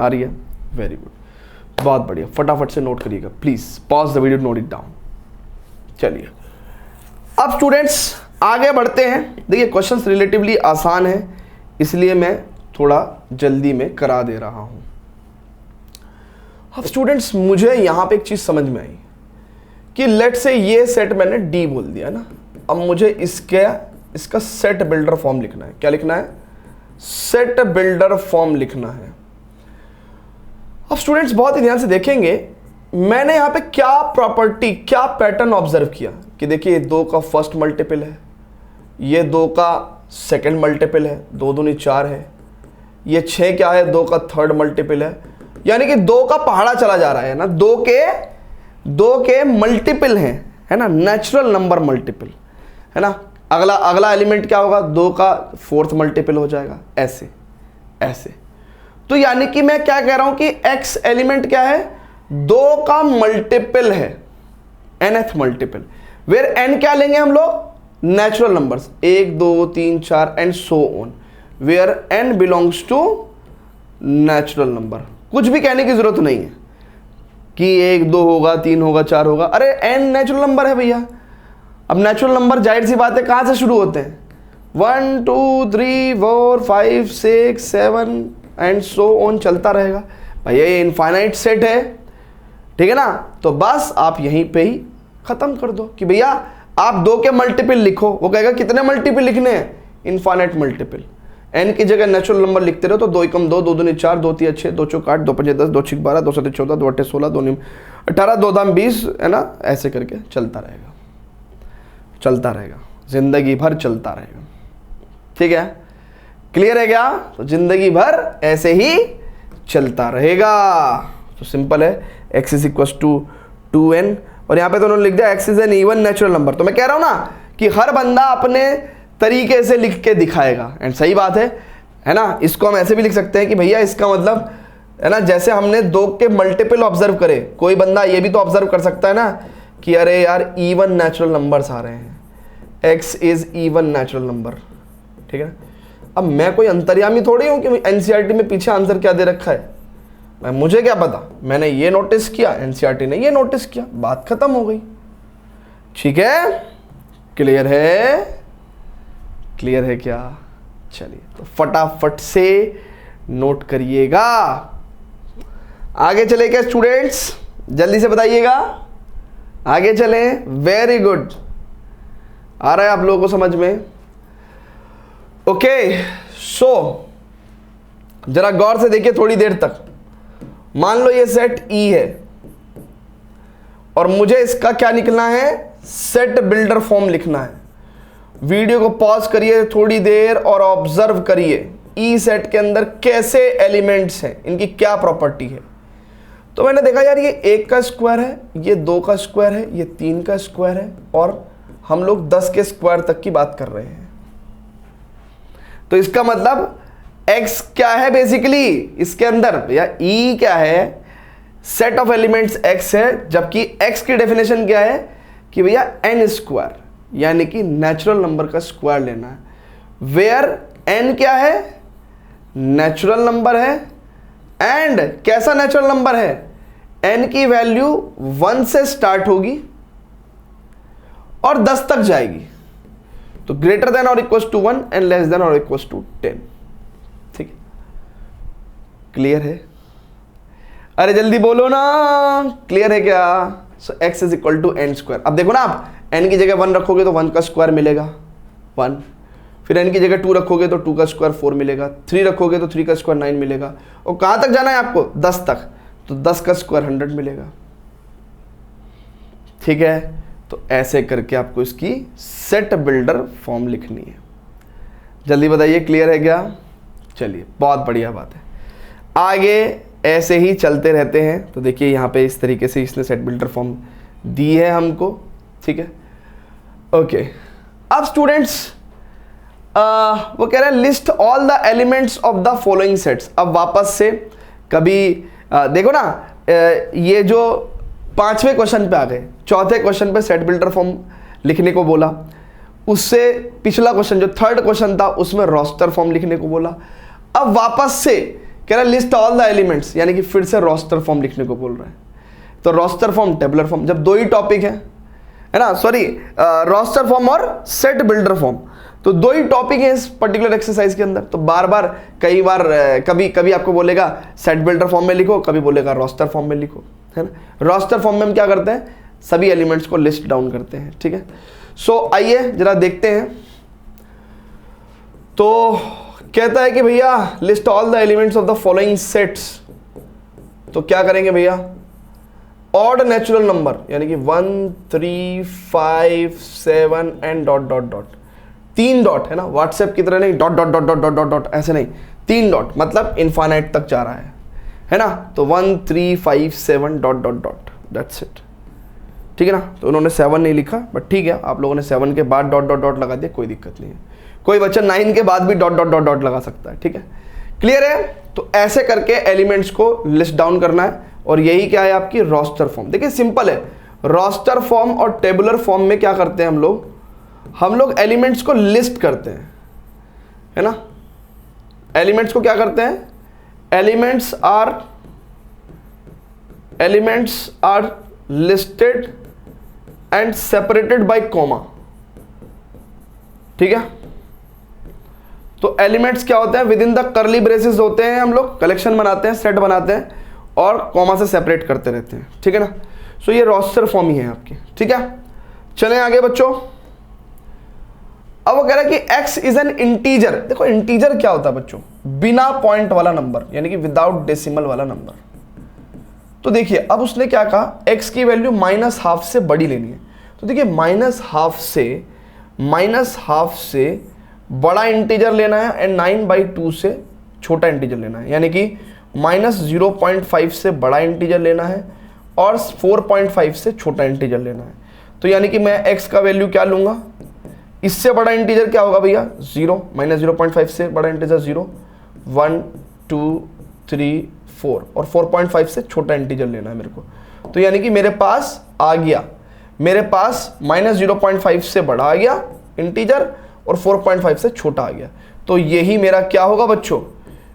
आ रही है, वेरी गुड, बहुत बढ़िया। फटाफट से नोट करिएगा please, pause the video, note it down. चलिए अब स्टूडेंट्स आगे बढ़ते हैं। देखिए क्वेश्चंस रिलेटिवली आसान है, इसलिए मैं थोड़ा जल्दी में करा दे रहा हूं। अब स्टूडेंट्स मुझे यहां पे एक चीज समझ में आई कि लेट से ये सेट मैंने डी बोल दिया ना, अब मुझे इसका सेट बिल्डर फॉर्म लिखना है। क्या लिखना है? सेट बिल्डर फॉर्म लिखना है। अब स्टूडेंट्स बहुत ही ध्यान से देखेंगे, मैंने यहां पे क्या प्रॉपर्टी, क्या पैटर्न ऑब्जर्व किया कि देखिए 2 का फर्स्ट मल्टीपल है, ये 2 का सेकंड मल्टीपल है, 2 दूनी 4 है, ये 6 क्या है, 2 का थर्ड मल्टीपल है, यानी कि 2 का पहाड़ा चला जा रहा है ना, 2 के मल्टीपल हैं, है ना, नेचुरल नंबर मल्टीपल, है ना। अगला एलिमेंट क्या होगा, 2 का फोर्थ मल्टीपल हो जाएगा, ऐसे ऐसे। तो यानी कि मैं क्या कह रहा हूं कि x एलिमेंट क्या है, 2 का मल्टीपल है, nth मल्टीपल, वेयर n क्या लेंगे हम लोग, natural numbers, 1 2 3 4 and so on, where n belongs to natural number. कुछ भी कहने की जरूरत नहीं है कि 1 2 होगा, 3 होगा, 4 होगा, अरे n नेचुरल नंबर है भैया। अब नेचुरल नंबर जाहिर सी बात है कहां से शुरू होते हैं, 1 2 3 4 5 6 7 एंड सो ऑन, चलता रहेगा भैया, ये इनफाइनाइट सेट है, ठीक है ना। तो बस आप यहीं पे ही खत्म कर दो कि भैया आप 2 के मल्टीपल लिखो, वो कहेगा कितने मल्टीपल लिखने हैं, इनफाइनाइट मल्टीपल। n की जगह नेचुरल नंबर लिखते रहो तो 2 एकम 2, 2 दूनी 4, 2 3 6, 2 चौक 8, 2 5 10, 2 6 12, 2 7 14, 2 8 16, 2 9 18, 2 दाम 20, है ना, ऐसे करके चलता रहेगा, चलता रहेगा, जिंदगी भर चलता रहेगा। ठीक है, क्लियर है क्या? तो जिंदगी भर ऐसे ही चलता रहेगा। तो सिंपल है, x is equal to 2n, और यहां पे तो उन्होंने लिख दिया x is an even natural number. तो मैं कह रहा हूं ना कि हर बंदा अपने तरीके से लिख के दिखाएगा, एंड सही बात है ना। इसको हम ऐसे भी लिख सकते हैं कि भैया इसका मतलब है ना, जैसे हमने 2 के मल्टीपल ऑब्जर्व करे, कोई बंदा ये भी तो ऑब्जर्व कर सकता है ना कि अरे यार इवन नेचुरल नंबर्स आ रहे हैं, x is even natural number, ठीक है। अब मैं कोई अंतर्यामी थोड़ी हूं कि एनसीईआरटी में पीछे आंसर क्या दे रखा है, मुझे क्या पता, मैंने ये नोटिस किया, एनसीईआरटी ने ये नोटिस किया, बात खत्म हो गई। ठीक है, क्लियर है? क्लियर है क्या? चलिए तो फटाफट से नोट करिएगा। आगे चले क्या स्टूडेंट्स, जल्दी से बताइएगा, आगे चले। वेरी गुड, आ रहा है आप लोगों को समझ में? ओके, सो जरा गौर से देखिए थोड़ी देर तक। मान लो ये सेट E है और मुझे इसका क्या लिखना है, सेट बिल्डर फॉर्म लिखना है। वीडियो को पॉज करिए थोड़ी देर और ऑब्जर्व करिए E सेट के अंदर कैसे एलिमेंट्स हैं, इनकी क्या प्रॉपर्टी है। तो मैंने देखा यार ये 1 का स्क्वायर है, ये 2 का स्क्वायर है, ये 3 का स्क्वायर है, और हम लोग 10 के स्क्वायर तक की बात कर रहे हैं। तो इसका मतलब x क्या है बेसिकली इसके अंदर, या E क्या है, सेट ऑफ एलिमेंट्स x है, जबकि x की डेफिनेशन क्या है कि भैया n स्क्वायर, यानी कि नेचुरल नंबर का स्क्वायर लेना है, वेयर n क्या है, नेचुरल नंबर है, एंड कैसा नेचुरल नंबर है, n की वैल्यू 1 से स्टार्ट होगी और 10 तक जाएगी। तो ग्रेटर देन और equal to 1 and less than और इक्वल टू 10। ठीक है, क्लियर है? अरे जल्दी बोलो ना, क्लियर है क्या? So x is equal to N square. अब देखो ना, आप n की जगह 1 रखोगे तो 1 का स्क्वायर मिलेगा 1, फिर n की जगह 2 रखोगे तो 2 का स्क्वायर 4 मिलेगा, 3 रखोगे तो 3 का स्क्वायर 9 मिलेगा, और कहाँ तक जाना है आपको? 10 तक, तो 10 का स्क्वायर 100 मिलेगा। ठीक है, तो ऐसे करके आपको इसकी सेट बिल्डर फॉर्म लिखनी है। जल्दी बताइए, क्लियर है क्या? चलिए, बहुत बढ़िया बात है। आगे ऐसे ही चलते रहते हैं। तो देखिए यहाँ पे इस तरीके से इसने सेट बिल्डर फॉर्म दी है हमको। ठीक है, ओके। अब स्टूडेंट्स वो कह रहे हैं list all the elements of the following sets. अब वापस से कभी देखो ना, ये जो 5वें क्वेश्चन पे आ गए, 4थे क्वेश्चन पे सेट बिल्डर फॉर्म लिखने को बोला, उससे पिछला क्वेश्चन जो 3rd क्वेश्चन था उसमें रोस्टर फॉर्म लिखने को बोला। अब वापस से कह रहा है लिस्ट ऑल द एलिमेंट्स, यानी कि फिर से रोस्टर फॉर्म लिखने को बोल रहा है। तो रोस्टर फॉर्म, टेबुलर फॉर्म, जब 2 ही टॉपिक है ना, सॉरी, रोस्टर फॉर्म और सेट बिल्डर फॉर्म, तो 2 ही टॉपिक है इस पर्टिकुलर एक्सरसाइज के अंदर। तो बार बार कई बार कभी कभी आपको बोलेगा सेट बिल्डर फॉर्म में लिखो, कभी बोलेगा रोस्टर फॉर्म में लिखो, है ना। रोस्टर फॉर्म में हम क्या करते हैं? सभी एलिमेंट्स को लिस्ट डाउन करते हैं। ठीक है, सो आइए जरा देखते हैं। तो कहता है कि भैया list all the elements of the following sets. तो क्या करेंगे भैया? ऑड नेचुरल नंबर, यानी कि 1 3 5 7 and dot dot dot, 3 dot है ना, व्हाट्सएप की तरह नहीं dot dot dot dot dot dot dot, ऐसे नहीं, 3 डॉट, मतलब इनफाइनाइट तक जा रहा है ना। तो 1 3 5 7 dot dot dot, that's it. ठीक है ना, तो उन्होंने 7 नहीं लिखा, बट ठीक है, आप लोगों ने 7 के बाद डॉट डॉट डॉट लगा दिया, कोई दिक्कत नहीं है। कोई बच्चा 9 के बाद भी डॉट डॉट डॉट डॉट लगा सकता है। ठीक है, क्लियर है? तो ऐसे करके एलिमेंट्स को लिस्ट डाउन करना है, और यही क्या है आपकी रोस्टर फॉर्म। देखिए सिंपल है, रोस्टर फॉर्म और टेबुलर फॉर्म में क्या करते हैं हम लोग एलिमेंट्स को लिस्ट करते हैं, है ना। एलिमेंट्स को क्या करते हैं? Elements are listed and separated by comma. ठीक है, तो एलिमेंट्स क्या होते हैं? Within the curly braces होते हैं, हम लोग कलेक्शन बनाते हैं, सेट बनाते हैं, और कॉमा से सेपरेट करते रहते हैं। ठीक है ना, सो ये रोस्टर फॉर्म ही है आपकी। ठीक है, चलें आगे बच्चों। अब वो कह रहा है कि x इज एन इंटीजर। देखो इंटीजर क्या होता है बच्चों? बिना पॉइंट वाला नंबर, यानी कि विदाउट डेसिमल वाला नंबर। तो देखिए अब उसने क्या कहा, x की वैल्यू -12 से बड़ी लेनी है। तो देखिए -12 से बड़ा इंटीजर लेना है, एंड 9/2 से छोटा इंटीजर लेना है, यानी कि -0.5 से बड़ा इंटीजर लेना है और 4.5 से छोटा इंटीजर लेना है। तो यानी कि मैं x का वैल्यू क्या लूंगा? इससे बड़ा इंटीजर क्या होगा भैया? 0, -0.5 से बड़ा इंटीजर 0, 1 2 3 4, और 4.5 से छोटा इंटीजर लेना है मेरे को। तो यानी कि मेरे पास आ गया, मेरे पास -0.5 से बड़ा आ गया इंटीजर और 4.5 से छोटा आ गया। तो यही मेरा क्या होगा बच्चों?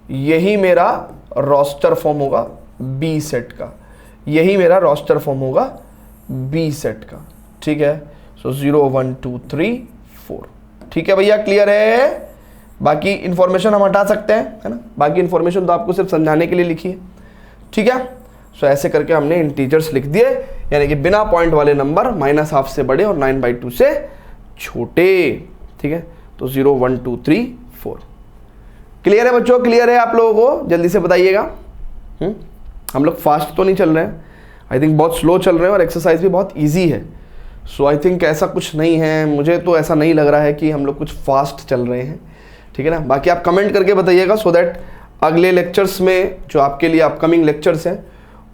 यही मेरा रोस्टर फॉर्म होगा बी सेट का, यही मेरा रोस्टर फॉर्म होगा बी सेट का। ठीक है, सो 0 1 2 3 4। ठीक है भैया, क्लियर है? बाकी इंफॉर्मेशन हम हटा सकते हैं, है ना। बाकी इंफॉर्मेशन तो आपको सिर्फ समझाने के लिए लिखी है। ठीक है, सो ऐसे करके हमने इंटीजर्स लिख दिए, यानी कि बिना पॉइंट वाले नंबर -12 से बड़े और 9/2 से छोटे। ठीक है, तो 0 1 2 3 4। क्लियर है बच्चों? क्लियर है आप लोगों को? जल्दी से बताइएगा। हम लोग फास्ट तो नहीं चल रहे हैं, आई थिंक बहुत स्लो चल रहे हैं, और एक्सरसाइज भी बहुत इजी है। सो आई थिंक ऐसा कुछ नहीं है, मुझे तो ऐसा नहीं लग रहा है कि हम लोग कुछ फास्ट चल रहे हैं। ठीक है ना, बाकी आप कमेंट करके बताइएगा, सो दैट अगले लेक्चर्स में जो आपके लिए अपकमिंग लेक्चर्स हैं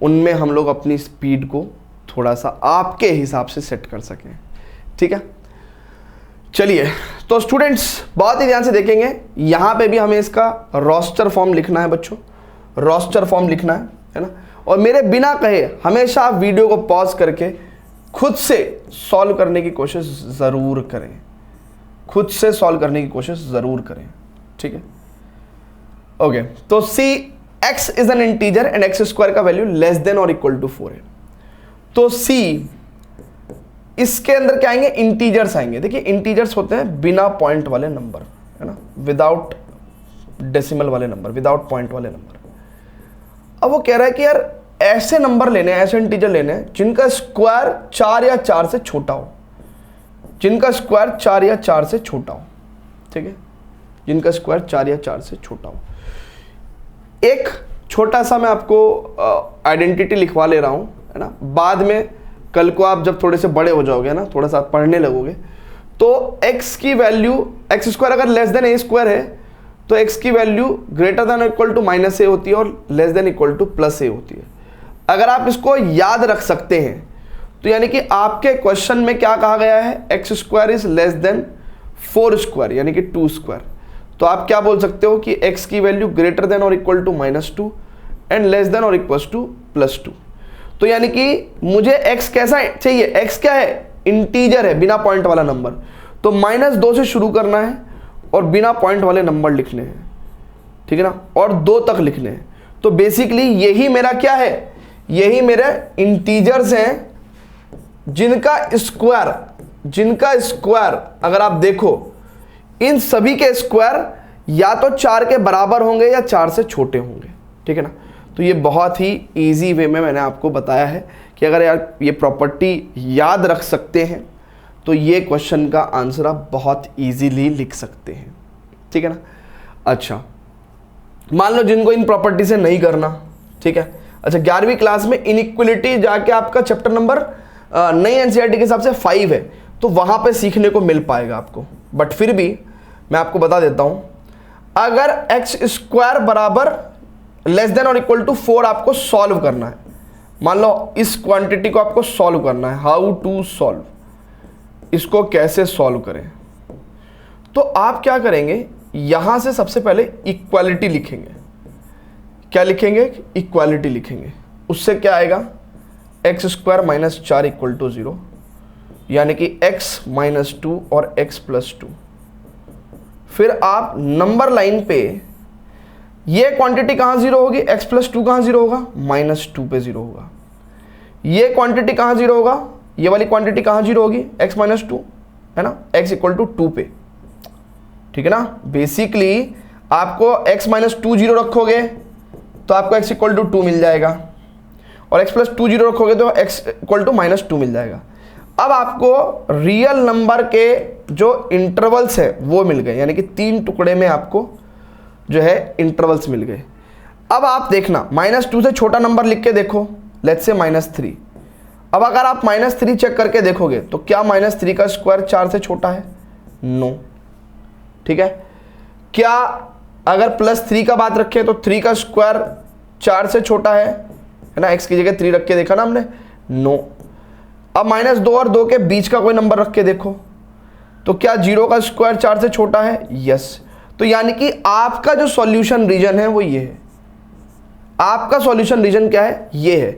उनमें हम लोग अपनी स्पीड को थोड़ा सा आपके हिसाब से सेट कर सकें। ठीक है, चलिए तो स्टूडेंट्स बहुत ही ध्यान से देखेंगे, यहाँ पे भी हमें इसका रोस्टर फॉर्म लिखना है बच्चों, रोस्टर फॉर्म लिखना है ना। और मेरे बिना कहे हमेशा आप वीडियो को पॉज करके खुद से सॉल्व करने की कोशिश ज़रूर करें, खुद से सॉल्व करने की कोशिश ज़रूर करें। ठीक है, ओके। तो सी x is an integer and x² का वैल्यू लेस देन और इक्वल टू 4 है। तो सी इसके अंदर क्या आएंगे? इंटीजर्स आएंगे। देखिए इंटीजर्स होते हैं बिना पॉइंट वाले नंबर, है ना, विदाउट डेसिमल वाले नंबर, विदाउट पॉइंट वाले नंबर। अब वो कह रहा है कि यार ऐसे नंबर लेने हैं, ऐसे इंटीजर लेने हैं जिनका स्क्वायर 4 या 4 से छोटा हो, जिनका स्क्वायर 4 या 4 से छोटा हो, ठीक है, जिनका स्क्वायर 4 या 4 से छोटा हो। एक छोटा सा मैं आपको आइडेंटिटी लिखवा ले रहा हूं, है ना, बाद में कल को आप जब थोड़े से बड़े हो जाओगे ना, थोड़ा सा पढ़ने लगोगे, तो x की वैल्यू, एक्स स्क्वायर अगर लेस देन ए स्क्वायर है तो x की value greater than equal to minus a होती है और less than equal to plus a होती है। अगर आप इसको याद रख सकते हैं तो यानी कि आपके क्वेश्चन में क्या कहा गया है, x square is less then 4 square यानी कि 2 स्क्वायर, तो आप क्या बोल सकते हो कि x की वैल्यू ग्रेटर देन और equal to -2 and less than और इक्वल टू +2। तो यानी कि मुझे x कैसा चाहिए, x क्या है, इंटीजर है, बिना पॉइंट वाला नंबर, तो -2 से शुरू करना है और बिना पॉइंट वाले नंबर लिखने हैं, ठीक है ना, और 2 तक लिखने हैं। तो बेसिकली यही मेरा क्या है, यही मेरे इंटीजर्स हैं जिनका स्क्वायर अगर आप देखो, इन सभी के स्क्वायर या तो 4 के बराबर होंगे या 4 से छोटे होंगे, ठीक है ना। तो ये बहुत ही इजी वे में मैंने आपको बताया है कि अगर यार ये प्रॉपर्टी याद रख सकते हैं तो ये क्वेश्चन का आंसर आप बहुत इजीली लिख सकते हैं, ठीक है ना। अच्छा, मान लो जिनको इन प्रॉपर्टी से नहीं करना, ठीक है, अच्छा 11वीं क्लास में इनइक्वलिटी जाके आपका चैप्टर नंबर नई एनसीईआरटी के हिसाब से 5 है, तो वहां पे सीखने को मिल पाएगा आपको। बट फिर भी मैं आपको बता देता हूं, अगर एक्स स्क्वायर बराबर लेस देन और इक्वल टू 4 आपको सॉल्व करना है, मान लो इस क्वांटिटी को आपको सॉल्व करना है, हाउ टू सॉल्व, इसको कैसे सॉल्व करें, तो आप क्या करेंगे, यहां से सबसे पहले इक्वालिटी लिखेंगे। क्या लिखेंगे, इक्वालिटी लिखेंगे। उससे क्या आएगा, X square minus 4 equal to 0, यानी कि x माइनस 2 और x प्लस 2। फिर आप नंबर लाइन पे ये क्वांटिटी कहां 0 होगी, x प्लस 2 कहां 0 होगा, -2 पे 0 होगा। ये क्वांटिटी कहां 0 होगा, ये वाली क्वांटिटी कहां 0 होगी, x माइनस 2, है ना, x इक्वल टू 2 पे, ठीक है ना। बेसिकली आपको x माइनस 2 0 रखोगे तो आपको x इक्वल टू 2 मिल जाएगा, और x प्लस 2 0 रखोगे तो x इक्वल टू -2 मिल जाएगा। अब आपको रियल नंबर के जो इंटरवल्स है वो मिल गए, यानी कि 3 टुकड़े में आपको जो है इंटरवल्स मिल गए। अब आप देखना, -2 से छोटा नंबर लिख के देखो, लेट्स से -3। अब अगर आप -3 चेक करके देखोगे तो क्या -3 का स्क्वायर 4 से छोटा है, नो, ठीक है। क्या अगर +3 का बात रखें तो 3 का स्क्वायर 4 से छोटा है ना, x की जगह 3 रख के देखा ना हमने, नो। अब -2 और 2 के बीच का कोई नंबर रख के देखो तो क्या 0 का स्क्वायर 4 से छोटा है, यस। तो यानी कि आपका जो सॉल्यूशन रीजन है वो ये है, आपका सॉल्यूशन रीजन क्या है, ये है,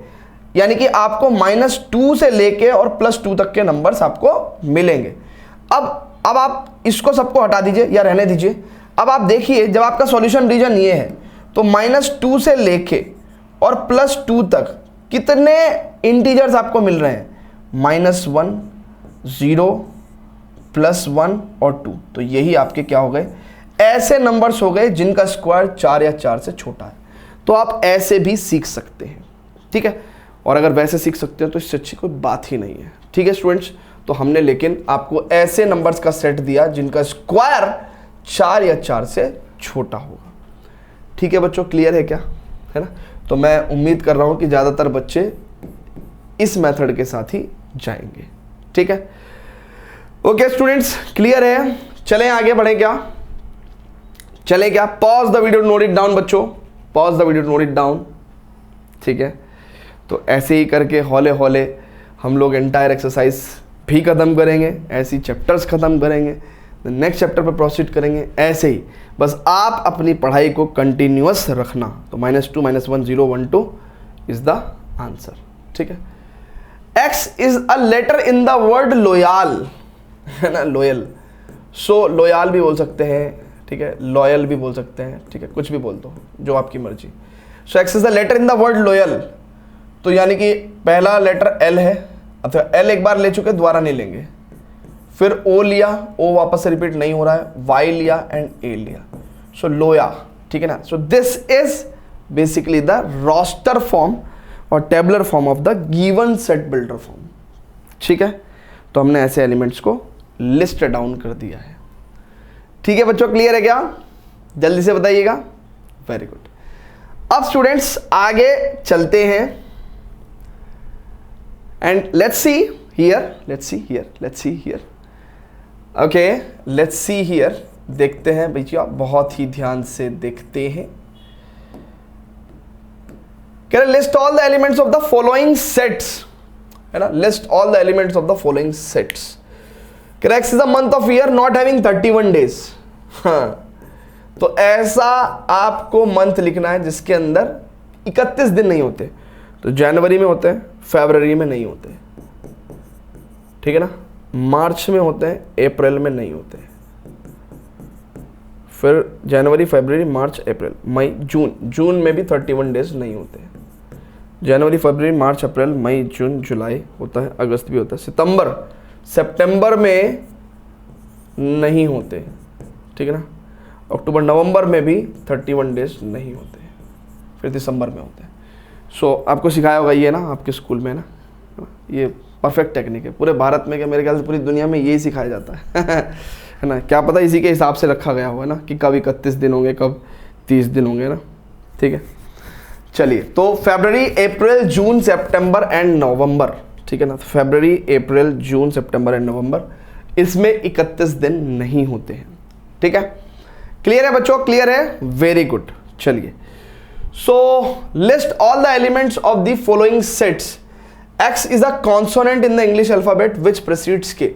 यानी कि आपको -2 से लेके और +2 तक के नंबर्स आपको मिलेंगे। अब आप इसको सबको हटा दीजिए या रहने दीजिए। अब आप देखिए, जब आपका सॉल्यूशन रीजन ये है तो -2 से लेके और +2 तक कितने इंटीजर्स आपको मिल रहे हैं, -1, 0, +1 और 2। तो यही आपके क्या हो गए, ऐसे नंबर्स हो गए जिनका स्क्वायर 4 या 4 से छोटा है। तो आप ऐसे भी सीख सकते हैं, ठीक है। और अगर वैसे सीख सकते हैं तो इससे अच्छी कोई बात ही नहीं है, ठीक है स्टूडेंट्स। तो हमने लेकिन आपको ऐसे नंबर्स का सेट दिया जिनका स्क्वायर 4 या 4 से छोटा होगा, ठीक है बच्चों, क्लियर है क्या, है ना। तो मैं उम्मीद कर रहा हूं कि ज़्यादातर बच्चे इस मेथड के साथ ही जाएंगे, ठीक है। ओके स्टूडेंट्स, क्लियर है, चलें आगे बढ़ें क्या, चले क्या, pause the video, note it down बच्चों, pause the video, note it down, ठीक है। तो ऐसे ही करके हौले हौले हम लोग एंटायर एक्सरसाइज भी ख़त्म करेंगे, ऐसी चैप्टर्स ख़त्म करेंगे, नेक्स्ट चैप्टर पर प्रोसीड करेंगे, ऐसे ही बस आप अपनी पढ़ाई को कंटिन्यूअस रखना। तो -2, -1, 0, 1, 2 इज़ द आंसर, ठीक है। X is a letter in the word loyal, है ना, लोयल, सो लोयाल भी बोल सकते हैं, ठीक है, लॉयल भी बोल सकते हैं, ठीक है, कुछ भी बोल दो, जो आपकी मर्जी। So X is the letter in the word loyal, तो यानी कि पहला लेटर एल है, अथवा एल एक बार ले चुके दोबारा नहीं लेंगे, फिर ओ लिया, ओ वापस से रिपीट नहीं हो रहा है, वाई लिया एंड ए लिया, सो लोया, ठीक है ना। So this is basically the roster form और tabular form of the given set builder form. ठीक है, तो हमने ऐसे एलिमेंट्स को लिस्ट डाउन कर दिया है। ठीक है बच्चों, क्लियर है क्या? जल्दी से बताइएगा। Very good. अब स्टूडेंट्स आगे चलते हैं and let's see here okay, let's see here. देखते हैं भैया, बहुत ही ध्यान से देखते हैं। कह रहे list all the elements of the following sets, है ना, list all the elements of the following sets. कह रहे x is the month of year not having 31 days. हाँ, तो ऐसा आपको मंथ लिखना है जिसके अंदर 31 दिन नहीं होते। तो जनवरी में होते हैं, फरवरी में नहीं होते, ठीक है ना, मार्च में होते हैं, अप्रैल में नहीं होते, फिर जनवरी, फरवरी, मार्च, अप्रैल, मई, जून में भी 31 डेज नहीं होते। जनवरी, फरवरी, मार्च, अप्रैल, मई, जून, जुलाई होता है, अगस्त भी होता है, सितंबर में नहीं होते, ठीक है ना, अक्टूबर, नवंबर में भी 31 डेज नहीं होते, फिर दिसंबर में होते हैं। सो आपको सिखाया होगा ये ना आपके स्कूल में ना, ये परफेक्ट टेक्निक है पूरे भारत में, क्या मेरे ख्याल से पूरी दुनिया में यही सिखाया जाता है ना, क्या पता इसी के हिसाब से रखा गया होगा ना कि कब 31 दिन होंगे, कब 30 दिन होंगे ना। ठीक है, चलिए, तो फरवरी, अप्रैल, जून, सितंबर एंड नवंबर, ठीक है ना, फरवरी, अप्रैल, जून, सितंबर एंड नवंबर, इसमें 31 दिन नहीं होते हैं। ठीक है, क्लियर है बच्चों? क्लियर है, वेरी गुड। चलिए, so list all the elements of the following sets. X is a consonant in the English alphabet which precedes K।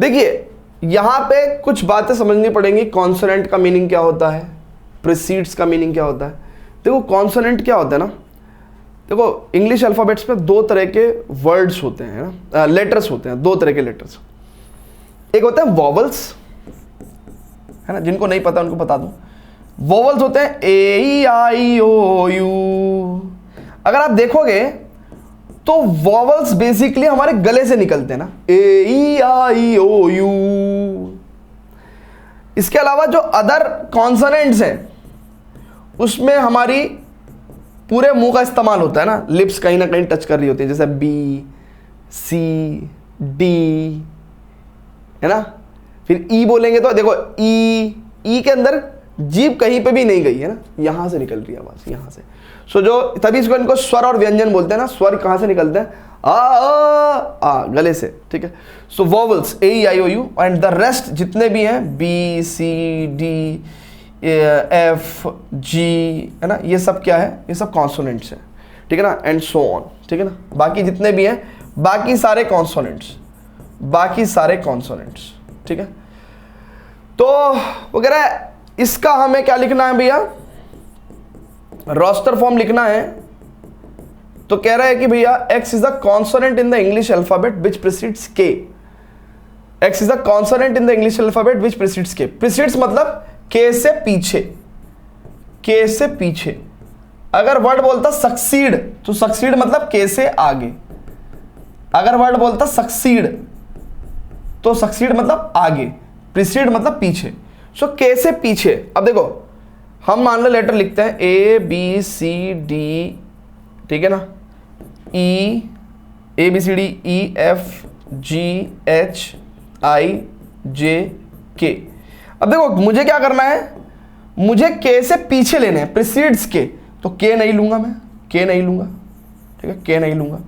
देखिए यहां पे कुछ बातें समझनी पड़ेंगी। कॉन्सोनेंट का मीनिंग क्या होता है, प्रीसीड्स का मीनिंग क्या होता है। देखो कॉन्सोनेंट क्या होता है ना, देखो इंग्लिश अल्फाबेट्स में दो तरह के वर्ड्स होते हैं ना, लेटर्स होते हैं, दो तरह के लेटर्स। एक होते हैं वॉवल्स, है ना, जिनको नहीं पता उनको बता दूं। वॉवल्स होते हैं ए आई ओ यू। अगर आप देखोगे तो वॉवल्स बेसिकली हमारे गले से निकलते हैं ना, ए आई ओ यू। इसके अलावा जो अदर कॉन्सोनेंट्स हैं उसमें हमारी पूरे मुंह का इस्तेमाल होता है ना, लिप्स कहीं ना कहीं टच कर रही होती है, जैसे बी, सी, डी, है ना। फिर ई बोलेंगे तो देखो ई के अंदर जीभ कहीं पे भी नहीं गई है ना, यहां से निकल रही है आवाज, यहां से। सो जो तभी इसको इनको स्वर और व्यंजन बोलते हैं ना। स्वर कहां से निकलते हैं, आ गले से, ठीक है। So vowels A I O U and the rest जितने भी हैं B, C, D, F, G, है ना, ये सब क्या है, ये सब कॉन्सोनेंट्स हैं, ठीक है ना, एंड सो ऑन, ठीक है ना। बाकी जितने भी हैं बाकी सारे कॉन्सोनेंट्स, ठीक है। तो वो कह रहा है इसका हमें क्या लिखना है भैया, रोस्टर फॉर्म लिखना है। तो कह रहा है कि भैया x is a consonant in the English alphabet which precedes k। x is a consonant in the English alphabet which precedes k। Precedes मतलब k से पीछे। अगर वर्ड बोलता सक्सीड तो सक्सीड मतलब k से आगे। अगर वर्ड बोलता सक्सीड तो सक्सीड मतलब आगे, प्रीसीड मतलब पीछे। सो k से पीछे। अब देखो हम मान लो लेटर लिखते हैं ए बी सी डी, ठीक है ना, E, A B C D, E F G H I J K. अब देखो मुझे क्या करना है, मुझे के से पीछे लेने हैं, प्रीसीड्स के। तो के नहीं लूंगा मैं, के नहीं लूंगा, ठीक है, के नहीं लूंगा।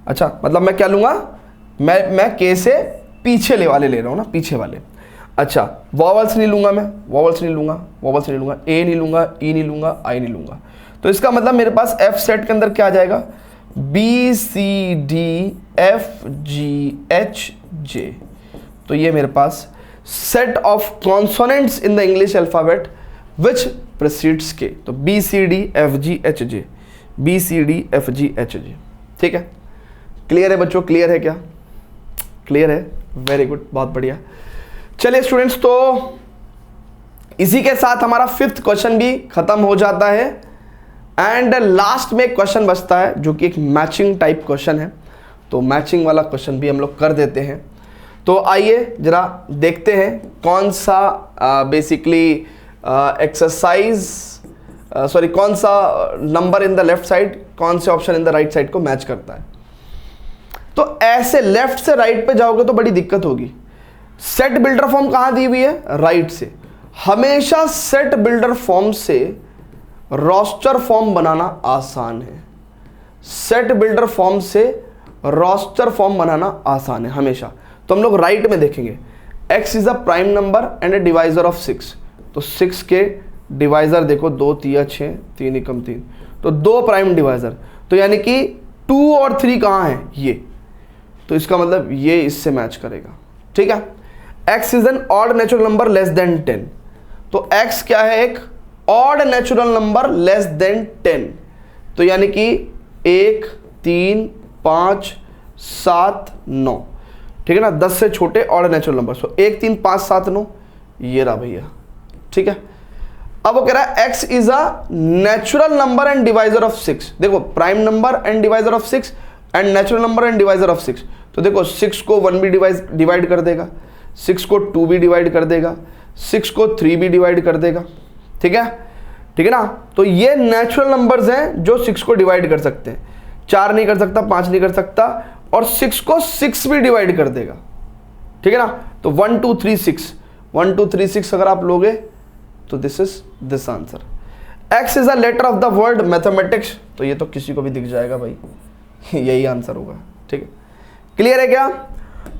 अच्छा मतलब मैं क्या लूंगा, मैं के से पीछे वाले ले रहा हूं ना, पीछे वाले। अच्छा वॉवल्स नहीं लूंगा मैं, वॉवल्स नहीं लूंगा, ए नहीं लूंगा, ई नहीं लूंगा, आई नहीं लूंगा। तो इसका मतलब मेरे पास एफ सेट के अंदर क्या आ जाएगा, B C D F G H J. तो ये मेरे पास set of consonants in the English alphabet which precedes K. तो B C D F G H J, B C D F G H J, ठीक है। Clear है बच्चों, clear है क्या, क्लियर है, वेरी गुड, बहुत बढ़िया। चलिए स्टूडेंट्स, तो इसी के साथ हमारा 5th क्वेश्चन भी खत्म हो जाता है एंड लास्ट में क्वेश्चन बचता है जो कि एक मैचिंग टाइप क्वेश्चन है। तो मैचिंग वाला क्वेश्चन भी हम लोग कर देते हैं। तो आइए जरा देखते हैं कौन सा बेसिकली एक्सरसाइज सॉरी कौन सा number in the left side कौन से option in the right side को मैच करता है। तो ऐसे लेफ्ट से राइट पे जाओगे तो बड़ी दिक्कत होगी। सेट बिल्डर फॉर्म कहां दी हुई है? राइट से। हमेशा सेट बिल्डर फॉर्म से रोस्टर फॉर्म बनाना आसान है। सेट बिल्डर फॉर्म से रोस्टर फॉर्म बनाना आसान है हमेशा। तो हम लोग राइट में देखेंगे x is a prime number and A divisor of 6। तो 6 के डिवाइजर देखो 2 3 6 3 एकम 3, तो 2 प्राइम डिवाइजर। तो यानी कि 2 और 3 कहाँ है? ये। तो इसका मतलब ये इससे मैच करेगा, ठीक है। x is an odd natural number less than 10। तो x क्या है? एक odd natural number less than 10। तो यानी कि 1 3 5 7 9, ठीक है ना, 10 से छोटे ऑड नेचुरल नंबर। सो 1 3 5 7 9 ये रहा भैया, ठीक है। अब वो कह रहा है x is a natural number and divisor of 6। देखो prime number and divisor of 6 and natural number and divisor of 6। तो देखो 6 को 1 भी डिवाइड कर देगा, 6 को 2 भी डिवाइड कर देगा, 6 को 3 भी डिवाइड कर देगा, ठीक है, ठीक है ना। तो ये नेचुरल नंबर्स हैं जो 6 को डिवाइड कर सकते हैं। 4 नहीं कर सकता, 5 नहीं कर सकता, और 6 को 6 भी डिवाइड कर देगा, ठीक है ना। तो 1 2 3 6 1 2 3 6 अगर आप लोगे तो this is this answer. X is a letter of the word mathematics. तो ये तो किसी को भी दिख जाएगा भाई, यही आंसर होगा, ठीक है। क्लियर है क्या?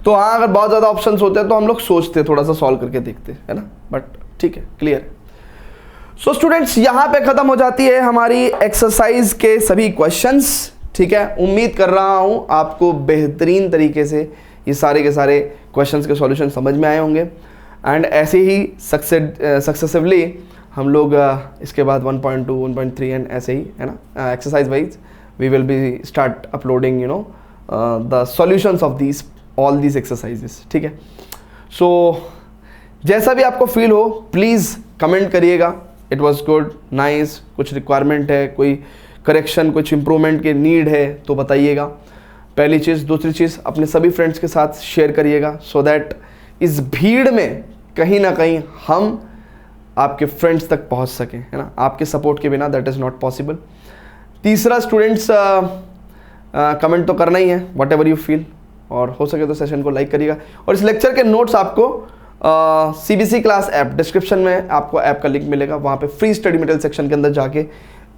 तो हाँ, अगर बहुत ज़्यादा ऑप्शंस होते हैं तो हम लोग सोचते थोड़ा सा सॉल्व करके देखते है ना, बट ठीक है, क्लियर है। सो स्टूडेंट्स, यहाँ पे खत्म हो जाती है हमारी एक्सरसाइज के सभी क्वेश्चंस, ठीक है। उम्मीद कर रहा हूँ आपको बेहतरीन तरीके से ये सारे के सारे क्वेश्चंस के सॉल्यूशन समझ में आए होंगे। एंड ऐसे ही सक्सेसिवली हम लोग इसके बाद 1.2 1.3 एंड ऐसे ही है ना, exercise wise we will be start uploading you know the solutions of these all these exercises, ठीक है। सो जैसा भी आपको फील हो प्लीज़ कमेंट करिएगा, इट वॉज गुड, नाइस, कुछ रिक्वायरमेंट है, कोई करेक्शन, कुछ इम्प्रूवमेंट की नीड है तो बताइएगा, पहली चीज़। दूसरी चीज़, अपने सभी फ्रेंड्स के साथ शेयर करिएगा सो दैट इस भीड़ में कहीं ना कहीं हम आपके फ्रेंड्स तक पहुंच सकें, है ना। आपके सपोर्ट के बिना दैट इज़ नॉट पॉसिबल। तीसरा, स्टूडेंट्स कमेंट तो करना ही है वट एवर यू फील, और हो सके तो सेशन को लाइक करिएगा। और इस लेक्चर के नोट्स आपको CBC क्लास ऐप, डिस्क्रिप्शन में आपको ऐप का लिंक मिलेगा, वहाँ पे फ्री स्टडी मटेरियल सेक्शन के अंदर जाके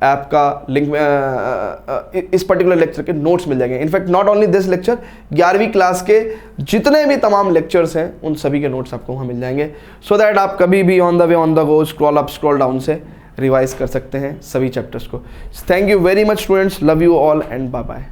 ऐप का लिंक में इस पर्टिकुलर लेक्चर के नोट्स मिल जाएंगे। In fact not only this lecture, 11वीं क्लास के जितने भी तमाम लेक्चर्स हैं उन सभी के नोट्स आपको वहाँ मिल जाएंगे, सो दैट आप कभी भी on the way on the go scroll up scroll down से रिवाइज कर सकते हैं सभी चैप्टर्स को। Thank you very much students, love you all and bye bye.